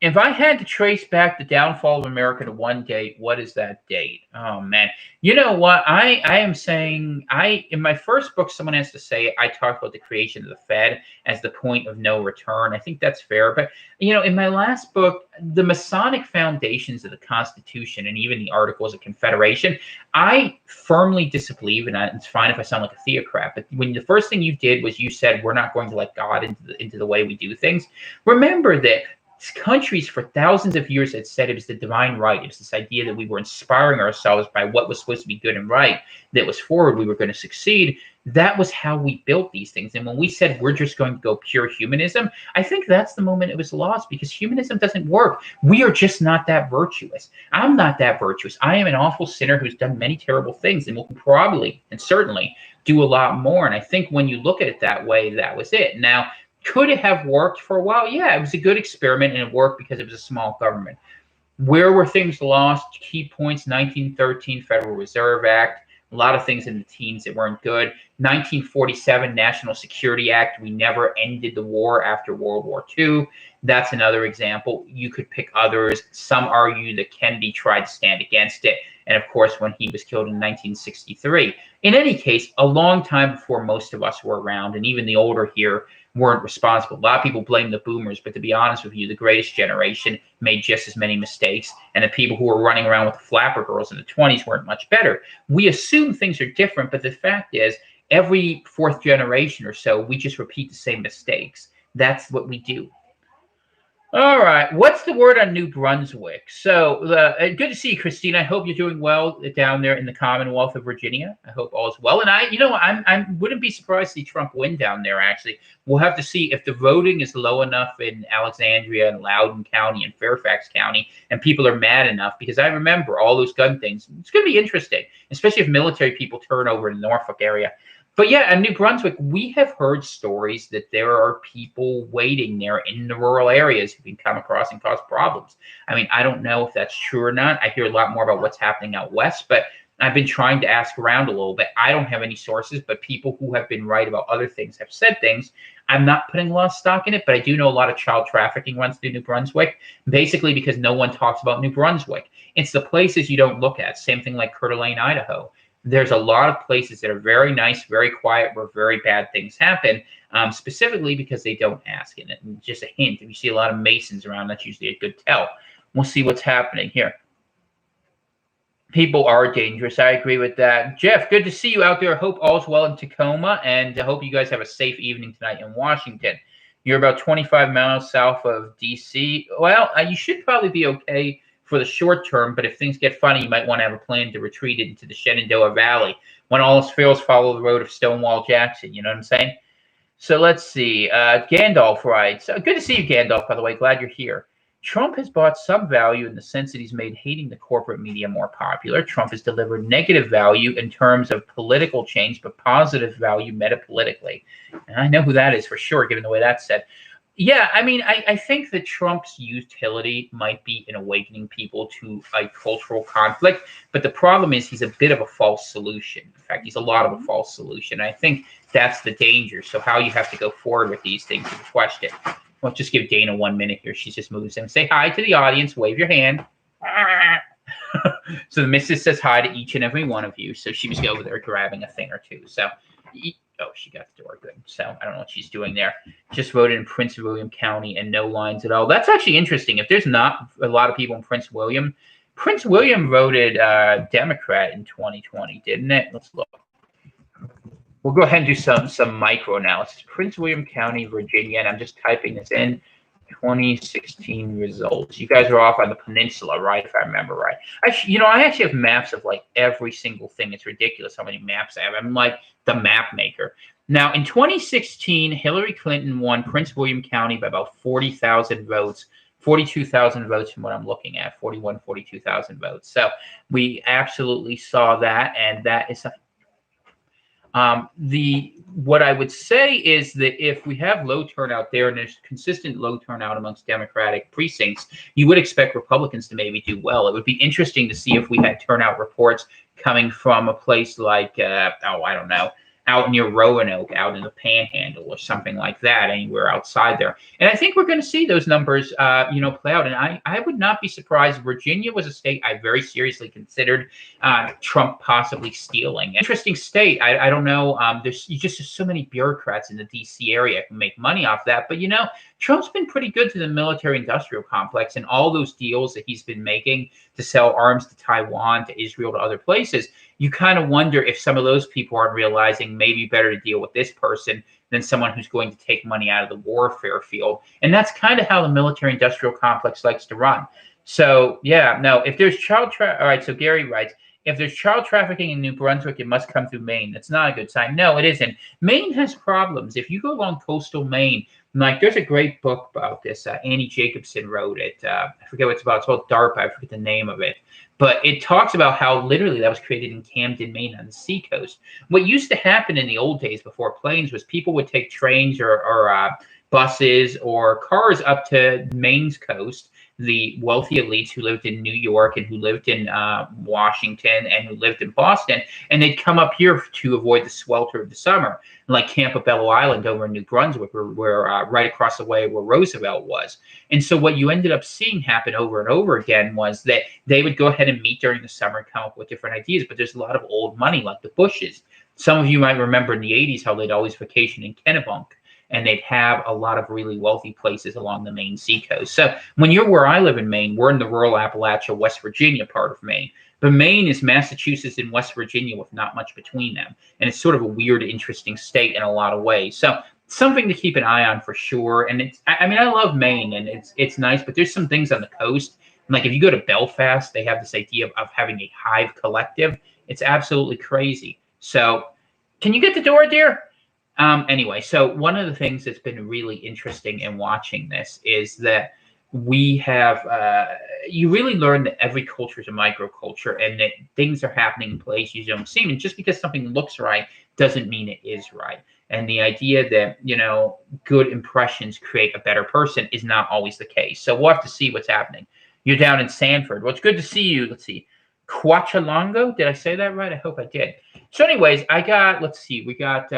If I had to trace back the downfall of America to one date, what is that date? Oh, man. You know what? I am saying, in my first book, someone has to say it, I talked about the creation of the Fed as the point of no return. I think that's fair. But, you know, in my last book, the Masonic foundations of the Constitution and even the Articles of Confederation, I firmly disbelieve, and it's fine if I sound like a theocrat, but when the first thing you did was you said, we're not going to let God into the way we do things. Remember that countries for thousands of years had said it was the divine right. It was this idea that we were inspiring ourselves by what was supposed to be good and right, that was forward, we were going to succeed. That was how we built these things. And when we said we're just going to go pure humanism, I think that's the moment it was lost, because humanism doesn't work. We are just not that virtuous. I'm not that virtuous. I am an awful sinner who's done many terrible things and will probably and certainly do a lot more. And I think when you look at it that way, that was it. Now, Could it have worked for a while? Yeah, it was a good experiment, and it worked because it was a small government. Where were things lost? Key points: 1913 Federal Reserve Act. A lot of things in the teens that weren't good. 1947 National Security Act. We never ended the war after World War II. That's another example. You could pick others. Some argue that Kennedy tried to stand against it. And of course, when he was killed in 1963. In any case, a long time before most of us were around, and even the older here weren't responsible. A lot of people blame the boomers, but to be honest with you, the greatest generation made just as many mistakes, and the people who were running around with the flapper girls in the 20s weren't much better. We assume things are different, but the fact is, every fourth generation or so, we just repeat the same mistakes. That's what we do. All right. What's the word on New Brunswick? So, good to see you, Christina. I hope you're doing well down there in the Commonwealth of Virginia. I hope all is well. And I wouldn't be surprised to see Trump win down there. Actually, we'll have to see if the voting is low enough in Alexandria and Loudoun County and Fairfax County, and people are mad enough. Because I remember all those gun things. It's going to be interesting, especially if military people turn over in the Norfolk area. But yeah, in New Brunswick, we have heard stories that there are people waiting there in the rural areas who can come across and cause problems. I mean, I don't know if that's true or not. I hear a lot more about what's happening out west, but I've been trying to ask around a little bit. I don't have any sources, but people who have been right about other things have said things. I'm not putting a lot of stock in it, but I do know a lot of child trafficking runs through New Brunswick, basically because no one talks about New Brunswick. It's the places you don't look at. Same thing like Coeur d'Alene, Idaho. There's a lot of places that are very nice, very quiet, where very bad things happen, specifically because they don't ask. And just a hint, if you see a lot of Masons around, that's usually a good tell. We'll see what's happening here. People are dangerous. I agree with that. Jeff, good to see you out there. I hope all's well in Tacoma, and I hope you guys have a safe evening tonight in Washington. You're about 25 miles south of D.C. Well, you should probably be okay for the short term, but if things get funny, you might want to have a plan to retreat into the Shenandoah Valley. When all else fails, follow the road of Stonewall Jackson. You know what I'm saying? So let's see. Gandalf writes, good to see you, Gandalf, by the way. Glad you're here. Trump has brought some value in the sense that he's made hating the corporate media more popular. Trump has delivered negative value in terms of political change, but positive value metapolitically. And I know who that is for sure, given the way that's said. Yeah, I mean, I think that Trump's utility might be in awakening people to a cultural conflict, but the problem is he's a bit of a false solution. In fact, he's a lot of a false solution. I think that's the danger. So how you have to go forward with these things is the question. Well, just give Dana 1 minute here. She's just moving. Say hi to the audience. Wave your hand. So the missus says hi to each and every one of you. So she was over there grabbing a thing or two. So, oh, she got the door. Good. So I don't know what she's doing there. Just voted in Prince William County and no lines at all. That's actually interesting. If there's not a lot of people in Prince William voted Democrat in 2020, didn't it? Let's look. We'll go ahead and do some micro analysis. Prince William County, Virginia, and I'm just typing this in. 2016 results. You guys are off on the peninsula, right? If I remember right. I actually have maps of like every single thing. It's ridiculous how many maps I have. I'm like the map maker. Now, in 2016, Hillary Clinton won Prince William County by about 40,000 votes. 42,000 votes from what I'm looking at. 42,000 votes. So we absolutely saw that, and that is what I would say is that if we have low turnout there and there's consistent low turnout amongst Democratic precincts, you would expect Republicans to maybe do well. It would be interesting to see if we had turnout reports coming from a place like, I don't know, out near Roanoke, out in the Panhandle or something like that, anywhere outside there. And I think we're going to see those numbers, play out. And I would not be surprised. Virginia was a state I very seriously considered Trump possibly stealing. Interesting state. I don't know. There's just so many bureaucrats in the D.C. area who make money off that. But, Trump's been pretty good to the military-industrial complex, and all those deals that he's been making to sell arms to Taiwan, to Israel, to other places. You kind of wonder if some of those people aren't realizing maybe better to deal with this person than someone who's going to take money out of the warfare field. And that's kind of how the military-industrial complex likes to run. So, yeah, no, if there's all right, so Gary writes, if there's child trafficking in New Brunswick, it must come through Maine. That's not a good sign. No, it isn't. Maine has problems. If you go along coastal Maine, like there's a great book about this. Annie Jacobson wrote it. I forget what it's about. It's called DARPA. I forget the name of it. But it talks about how literally that was created in Camden, Maine on the seacoast. What used to happen in the old days before planes was people would take trains or buses or cars up to Maine's coast, the wealthy elites who lived in New York and who lived in Washington and who lived in Boston, and they'd come up here to avoid the swelter of the summer, like Campobello Island over in New Brunswick, where right across the way where Roosevelt was. And so what you ended up seeing happen over and over again was that they would go ahead and meet during the summer and come up with different ideas. But there's a lot of old money, like the Bushes. Some of you might remember in the 80s how they'd always vacation in Kennebunk, and they'd have a lot of really wealthy places along the Maine seacoast. So when you're where I live in Maine, we're in the rural Appalachia, West Virginia part of Maine. But Maine is Massachusetts and West Virginia with not much between them. And it's sort of a weird, interesting state in a lot of ways. So something to keep an eye on for sure. And I mean, I love Maine and it's nice, but there's some things on the coast. Like if you go to Belfast, they have this idea of having a hive collective. It's absolutely crazy. So can you get the door, dear? Anyway, so one of the things that's been really interesting in watching this is that we have, you really learn that every culture is a microculture and that things are happening in places you don't see. And just because something looks right doesn't mean it is right. And the idea that, you know, good impressions create a better person is not always the case. So we'll have to see what's happening. You're down in Sanford. Well, it's good to see you. Let's see. Quachalongo. Did I say that right? I hope I did. So anyways, let's see. We got,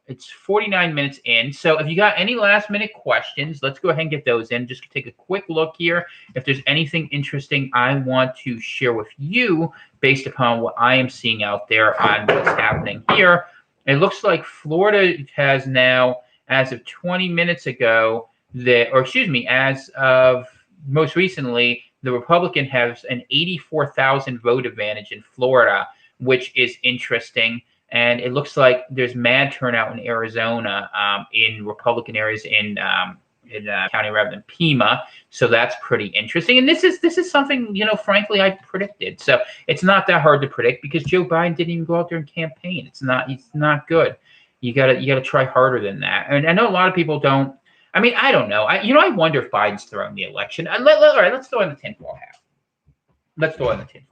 it's 49 minutes in. So if you got any last minute questions, let's go ahead and get those in. Just take a quick look here. If there's anything interesting I want to share with you based upon what I am seeing out there on what's happening here. It looks like Florida has now, as of 20 minutes ago, as of most recently, the Republican has an 84,000 vote advantage in Florida, which is interesting. And it looks like there's mad turnout in Arizona, in Republican areas in county rather than Pima. So that's pretty interesting. And this is something, you know, frankly, I predicted. So it's not that hard to predict because Joe Biden didn't even go out there and campaign. It's not good. You gotta try harder than that. And I know a lot of people don't. I mean, I don't know. I wonder if Biden's throwing the election. All right, let's throw in the tinfoil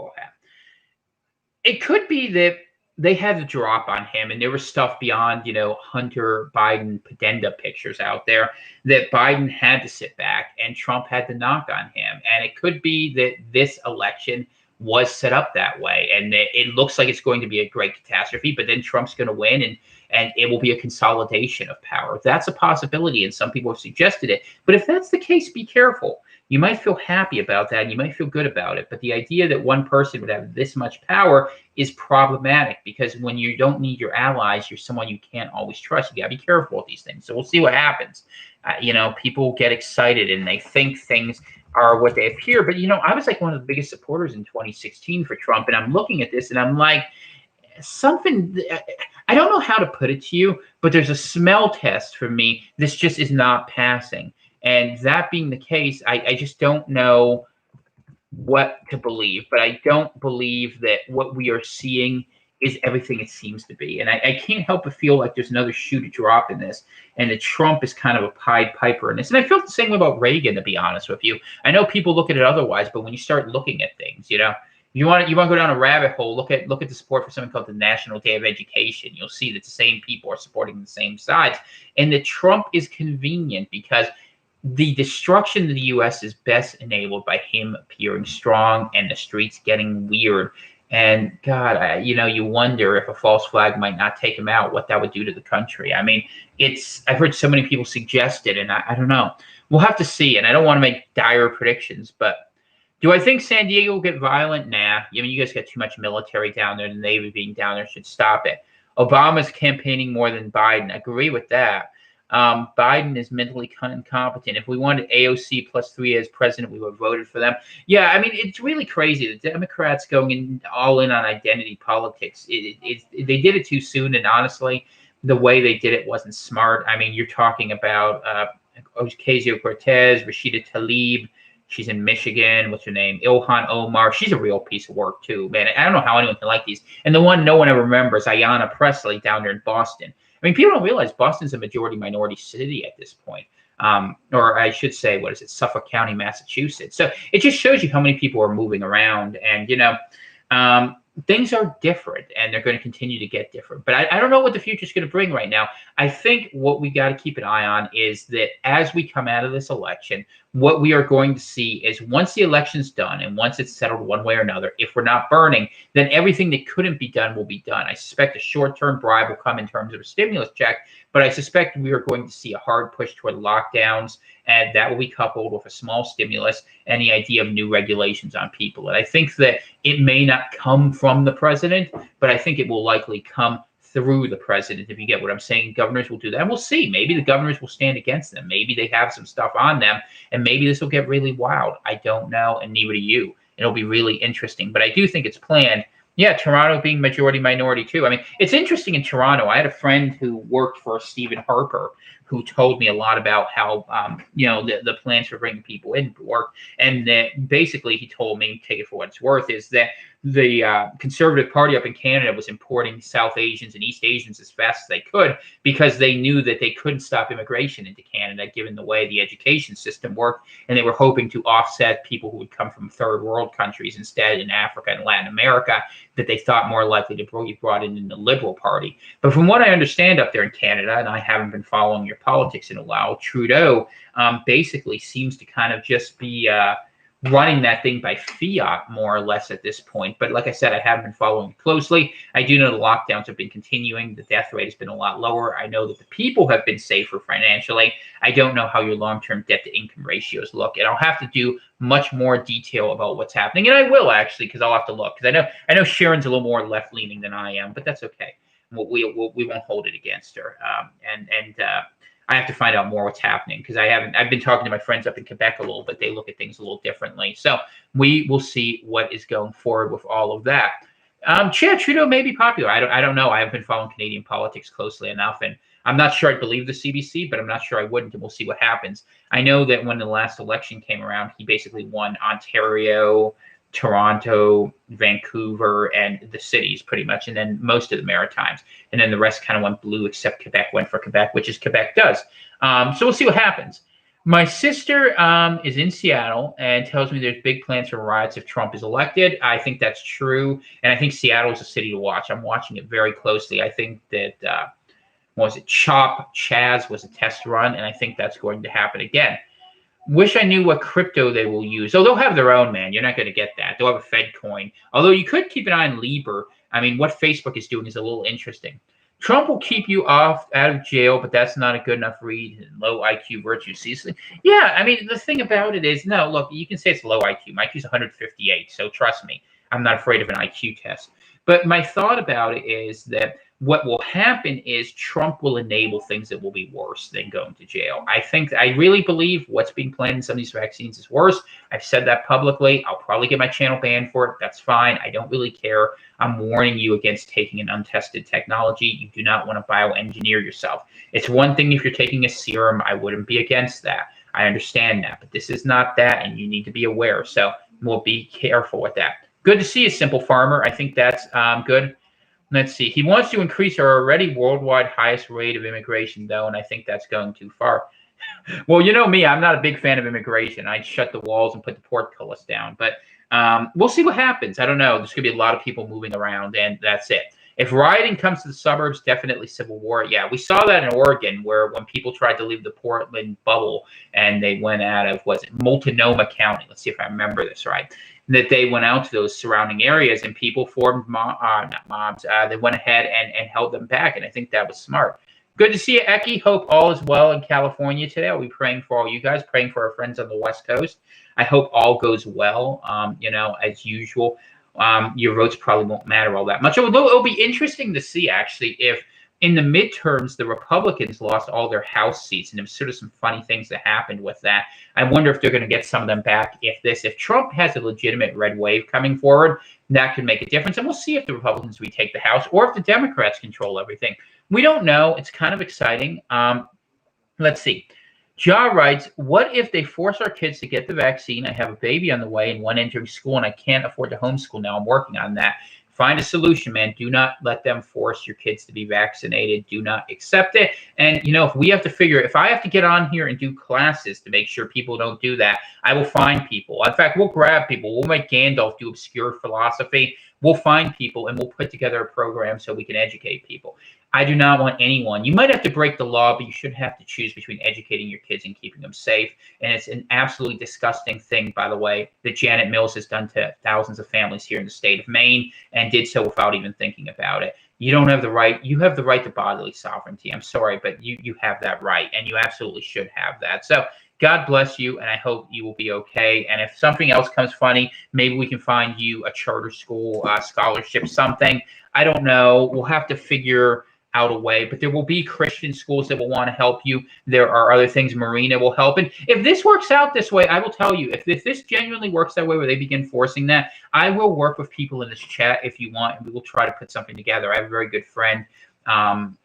hat. It could be that they had the drop on him, and there was stuff beyond, you know, Hunter Biden Padenda pictures out there that Biden had to sit back and Trump had to knock on him. And it could be that this election was set up that way, and it looks like it's going to be a great catastrophe, but then Trump's going to win, and it will be a consolidation of power. That's a possibility, and some people have suggested it. But if that's the case, be careful. You might feel happy about that, and you might feel good about it. But the idea that one person would have this much power is problematic, because when you don't need your allies, you're someone you can't always trust. You got to be careful with these things. So we'll see what happens. You know, people get excited, and they think things are what they appear. But, you know, I was like one of the biggest supporters in 2016 for Trump, and I'm looking at this, and I'm like, something, I don't know how to put it to you, but there's a smell test for me. This just is not passing. And that being the case, I just don't know what to believe. But I don't believe that what we are seeing is everything it seems to be. And I can't help but feel like there's another shoe to drop in this. And that Trump is kind of a Pied Piper in this. And I feel the same way about Reagan, to be honest with you. I know people look at it otherwise, but when you start looking at things, you know, you want to go down a rabbit hole, look at the support for something called the National Day of Education. You'll see that the same people are supporting the same sides. And that Trump is convenient because the destruction of the U.S. is best enabled by him appearing strong and the streets getting weird. And God, you know, you wonder if a false flag might not take him out, what that would do to the country. I mean, I've heard so many people suggest it, and I don't know. We'll have to see. And I don't want to make dire predictions, but do I think San Diego will get violent? Nah. I mean, you guys got too much military down there. The Navy being down there should stop it. Obama's campaigning more than Biden. I agree with that. Biden is mentally incompetent. If we wanted AOC +3 as president, we would have voted for them. Yeah, I mean, it's really crazy. The Democrats going all in on identity politics. They did it too soon, and honestly, the way they did it wasn't smart. I mean, you're talking about Ocasio-Cortez, Rashida Tlaib. She's in Michigan. What's her name? Ilhan Omar. She's a real piece of work, too, man. I don't know how anyone can like these. And the one no one ever remembers, Ayanna Pressley down there in Boston. I mean, people don't realize Boston's a majority-minority city at this point. or I should say, what is it, Suffolk County, Massachusetts. So it just shows you how many people are moving around, and things are different, and they're going to continue to get different. But I don't know what the future is going to bring right now. I think what we got to keep an eye on is that as we come out of this election, what we are going to see is once the election's done and once it's settled one way or another, if we're not burning, then everything that couldn't be done will be done. I suspect a short-term bribe will come in terms of a stimulus check, but I suspect we are going to see a hard push toward lockdowns, and that will be coupled with a small stimulus and the idea of new regulations on people. And I think that it may not come from the president, but I think it will likely come through the president, if you get what I'm saying. Governors will do that, and we'll see. Maybe the governors will stand against them. Maybe they have some stuff on them, and maybe this will get really wild. I don't know, and neither do you. It'll be really interesting, but I do think it's planned. Yeah, Toronto being majority minority too. I mean, it's interesting in Toronto. I had a friend who worked for Stephen Harper who told me a lot about how, the plans for bringing people in work. And that basically he told me, take it for what it's worth, is that the Conservative Party up in Canada was importing South Asians and East Asians as fast as they could because they knew that they couldn't stop immigration into Canada given the way the education system worked. And they were hoping to offset people who would come from third world countries instead in Africa and Latin America that they thought more likely to be brought in the Liberal Party. But from what I understand up there in Canada, and I haven't been following your politics in a while, Trudeau basically seems to kind of just be running that thing by fiat more or less at this point. But like I said, I haven't been following closely. I do know the lockdowns have been continuing. The death rate has been a lot lower. I know that the people have been safer financially. I don't know how your long-term debt to income ratios look, and I'll have to do much more detail about what's happening. And I will actually, because I'll have to look, because I know Sharon's a little more left-leaning than I am, but that's okay. We won't hold it against her. I have to find out more what's happening because I've been talking to my friends up in Quebec a little bit. They look at things a little differently. So we will see what is going forward with all of that. Chad Trudeau may be popular. I don't know. I haven't been following Canadian politics closely enough, and I'm not sure I believe the CBC, but I'm not sure I wouldn't, and we'll see what happens. I know that when the last election came around, he basically won Ontario, Toronto, Vancouver, and the cities pretty much, and then most of the Maritimes. And then the rest kind of went blue, except Quebec went for Quebec, which is Quebec does. So we'll see what happens. My sister is in Seattle and tells me there's big plans for riots if Trump is elected. I think that's true, and I think Seattle is a city to watch. I'm watching it very closely. I think that, Chaz was a test run, and I think that's going to happen again. Wish I knew what crypto they will use. Oh, they'll have their own, man. You're not going to get that. They'll have a Fed coin. Although you could keep an eye on Libra. I mean, what Facebook is doing is a little interesting. Trump will keep you out of jail, but that's not a good enough read. Low IQ virtue seasoning. Yeah, I mean, the thing about it is, no, look, you can say it's low IQ. My IQ is 158, so trust me. I'm not afraid of an IQ test. But my thought about it is that what will happen is Trump will enable things that will be worse than going to jail. I really believe what's being planned in some of these vaccines is worse. I've said that publicly. I'll probably get my channel banned for it. That's fine. I don't really care. I'm warning you against taking an untested technology. You do not want to bioengineer yourself. It's one thing if you're taking a serum. I wouldn't be against that. I understand that, but this is not that, and you need to be aware. So we'll be careful with that. Good to see you, Simple Farmer. I think that's good. Let's see. He wants to increase our already worldwide highest rate of immigration, though, and I think that's going too far. Well, you know me. I'm not a big fan of immigration. I'd shut the walls and put the portcullis down. But we'll see what happens. I don't know. There's going to be a lot of people moving around, and that's it. If rioting comes to the suburbs, definitely civil war. Yeah, we saw that in Oregon, where when people tried to leave the Portland bubble and they went out of, Multnomah County. Let's see if I remember this right. That they went out to those surrounding areas and people formed not mobs. They went ahead and held them back, and I think that was smart. Good to see you, Eki. Hope all is well in California today. I'll be praying for all you guys, praying for our friends on the West Coast. I hope all goes well, as usual. Your votes probably won't matter all that much. Although it'll be interesting to see, actually, if in the midterms, the Republicans lost all their House seats, and there was sort of some funny things that happened with that. I wonder if they're going to get some of them back. If Trump has a legitimate red wave coming forward, that could make a difference. And we'll see if the Republicans retake the House or if the Democrats control everything. We don't know. It's kind of exciting. Let's see. Ja writes, what if they force our kids to get the vaccine? I have a baby on the way and one entering school, and I can't afford to homeschool now. I'm working on that. Find a solution, man. Do not let them force your kids to be vaccinated. Do not accept it. And, if we have to if I have to get on here and do classes to make sure people don't do that, I will find people. In fact, we'll grab people. We'll make Gandalf do obscure philosophy. We'll find people and we'll put together a program so we can educate people. I do not want anyone. You might have to break the law, but you shouldn't have to choose between educating your kids and keeping them safe. And it's an absolutely disgusting thing, by the way, that Janet Mills has done to thousands of families here in the state of Maine, and did so without even thinking about it. You don't have the right. You have the right to bodily sovereignty. I'm sorry, but you have that right, and you absolutely should have that. So God bless you, and I hope you will be okay. And if something else comes funny, maybe we can find you a charter school scholarship, something. I don't know. We'll have to figure out a way, but there will be Christian schools that will want to help you. There are other things. Marina will help. And if this works out this way, I will tell you, if this genuinely works that way where they begin forcing that, I will work with people in this chat if you want, and we will try to put something together. I have a very good friend.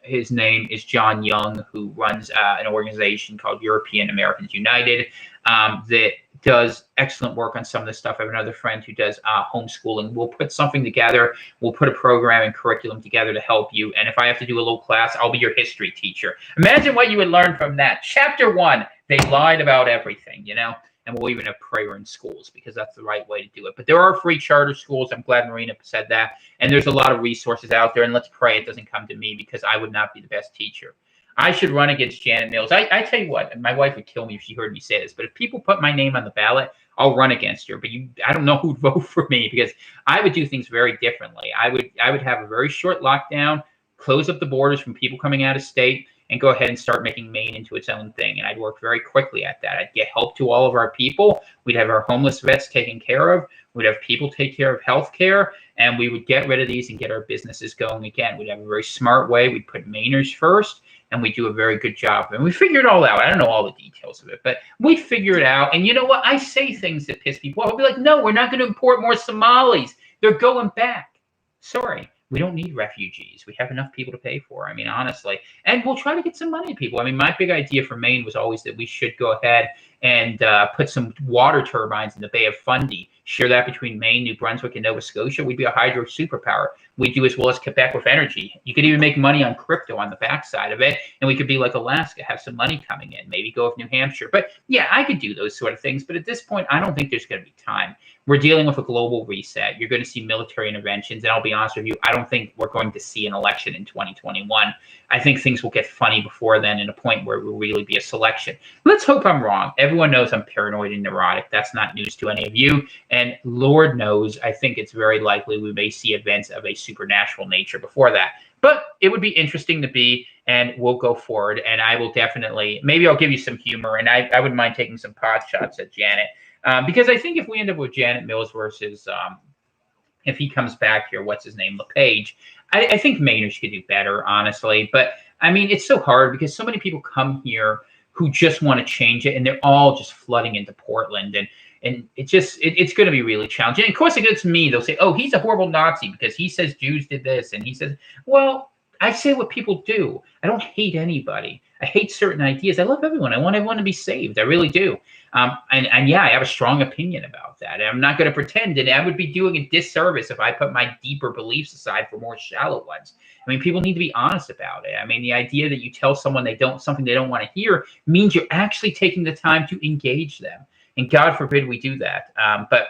His name is John Young, who runs an organization called European Americans United that does excellent work on some of this stuff. I have another friend who does homeschooling. We'll put something together. We'll put a program and curriculum together to help you. And if I have to do a little class, I'll be your history teacher. Imagine what you would learn from that. Chapter 1, they lied about everything, and we'll even have prayer in schools because that's the right way to do it. But there are free charter schools. I'm glad Marina said that. And there's a lot of resources out there. And let's pray it doesn't come to me because I would not be the best teacher. I should run against Janet Mills. I tell you what, my wife would kill me if she heard me say this, but if people put my name on the ballot, I'll run against her. But I don't know who'd vote for me because I would do things very differently. I would have a very short lockdown, close up the borders from people coming out of state, and go ahead and start making Maine into its own thing. And I'd work very quickly at that. I'd get help to all of our people. We'd have our homeless vets taken care of. We'd have people take care of health care, and we would get rid of these and get our businesses going again. We'd have a very smart way. We'd put Mainers first, and we do a very good job. And we figure it all out. I don't know all the details of it, but we figure it out. And you know what? I say things that piss people off. I'll be like, no, we're not going to import more Somalis. They're going back. Sorry. We don't need refugees. We have enough people to pay for. I mean, honestly. And we'll try to get some money to people. I mean, my big idea for Maine was always that we should go ahead and put some water turbines in the Bay of Fundy, share that between Maine, New Brunswick, and Nova Scotia. We'd be a hydro superpower. We'd do as well as Quebec with energy. You could even make money on crypto on the backside of it, and we could be like Alaska, have some money coming in, maybe go with New Hampshire. But yeah, I could do those sort of things. But at this point, I don't think there's going to be time. We're dealing with a global reset. You're going to see military interventions. And I'll be honest with you, I don't think we're going to see an election in 2021. I think things will get funny before then, in a point where it will really be a selection. Let's hope I'm wrong. Everyone knows I'm paranoid and neurotic. That's not news to any of you. And Lord knows, I think it's very likely we may see events of a supernatural nature before that. But it would be interesting to be, and we'll go forward. And I will definitely, maybe I'll give you some humor, and I wouldn't mind taking some pot shots at Janet. Because I think if we end up with Janet Mills versus, if he comes back here, what's his name, LePage, I think Mainers could do better, honestly. But, I mean, it's so hard because so many people come here who just want to change it, and they're all just flooding into Portland. And it's going to be really challenging. And of course, it gets me. They'll say, oh, he's a horrible Nazi because he says Jews did this. And he says, well, I say what people do. I don't hate anybody. I hate certain ideas. I love everyone. I want everyone to be saved. I really do. And yeah, I have a strong opinion about that. And I'm not going to pretend that I would be doing a disservice if I put my deeper beliefs aside for more shallow ones. I mean, people need to be honest about it. I mean, the idea that you tell someone something they don't want to hear means you're actually taking the time to engage them. And God forbid we do that. But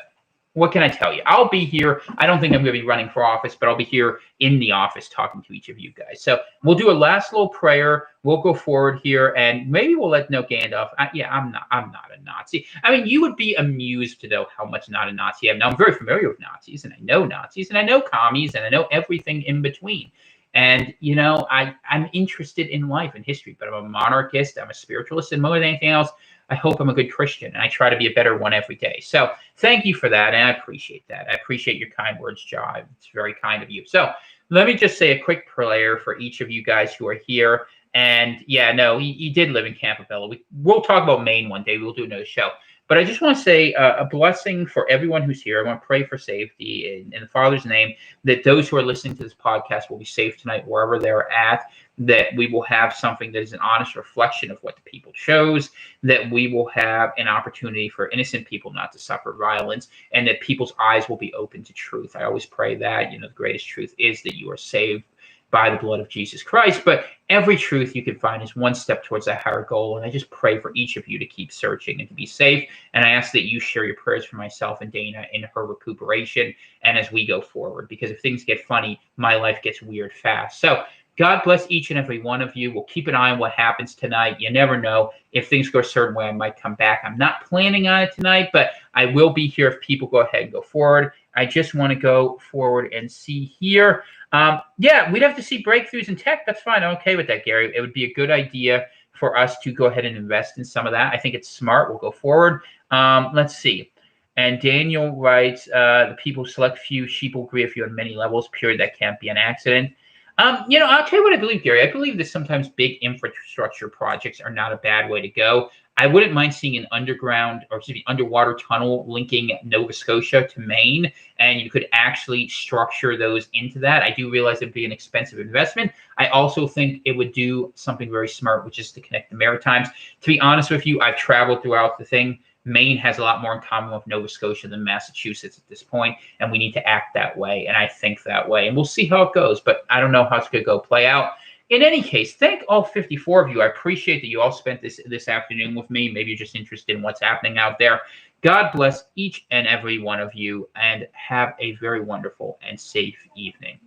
what can I tell you? I'll be here. I don't think I'm going to be running for office, but I'll be here in the office talking to each of you guys. So we'll do a last little prayer. We'll go forward here, and maybe we'll let Gandalf. I'm not a Nazi. I mean, you would be amused to know how much not a Nazi I am. Now, I'm very familiar with Nazis, and I know Nazis, and I know commies, and I know everything in between. And, I'm interested in life and history, but I'm a monarchist. I'm a spiritualist, and more than anything else, I hope I'm a good Christian, and I try to be a better one every day. So thank you for that, and I appreciate that. I appreciate your kind words, Jive. It's very kind of you. So let me just say a quick prayer for each of you guys who are here. And yeah, no, he did live in Campobello. We'll talk about Maine one day. We'll do another show. But I just want to say a blessing for everyone who's here. I want to pray for safety in the Father's name, that those who are listening to this podcast will be safe tonight wherever they're at, that we will have something that is an honest reflection of what the people chose, that we will have an opportunity for innocent people not to suffer violence, and that people's eyes will be open to truth. I always pray that, the greatest truth is that you are saved by the blood of Jesus Christ. But every truth you can find is one step towards that higher goal. And I just pray for each of you to keep searching and to be safe. And I ask that you share your prayers for myself and Dana in her recuperation and as we go forward, because if things get funny, my life gets weird fast. So God bless each and every one of you. We'll keep an eye on what happens tonight. You never know. If things go a certain way, I might come back. I'm not planning on it tonight, but I will be here if people go ahead and go forward. I just want to go forward and see here. Yeah, we'd have to see breakthroughs in tech. That's fine. I'm okay with that, Gary. It would be a good idea for us to go ahead and invest in some of that. I think it's smart. We'll go forward. Let's see. And Daniel writes, the people select few, sheep will agree if you on many levels, period. That can't be an accident. I'll tell you what I believe, Gary. I believe that sometimes big infrastructure projects are not a bad way to go. I wouldn't mind seeing an underwater tunnel linking Nova Scotia to Maine, and you could actually structure those into that. I do realize it'd be an expensive investment. I also think it would do something very smart, which is to connect the Maritimes. To be honest with you, I've traveled throughout the thing. Maine has a lot more in common with Nova Scotia than Massachusetts at this point, and we need to act that way, and I think that way. And we'll see how it goes, but I don't know how it's going to go play out. In any case, thank all 54 of you. I appreciate that you all spent this afternoon with me. Maybe you're just interested in what's happening out there. God bless each and every one of you, and have a very wonderful and safe evening.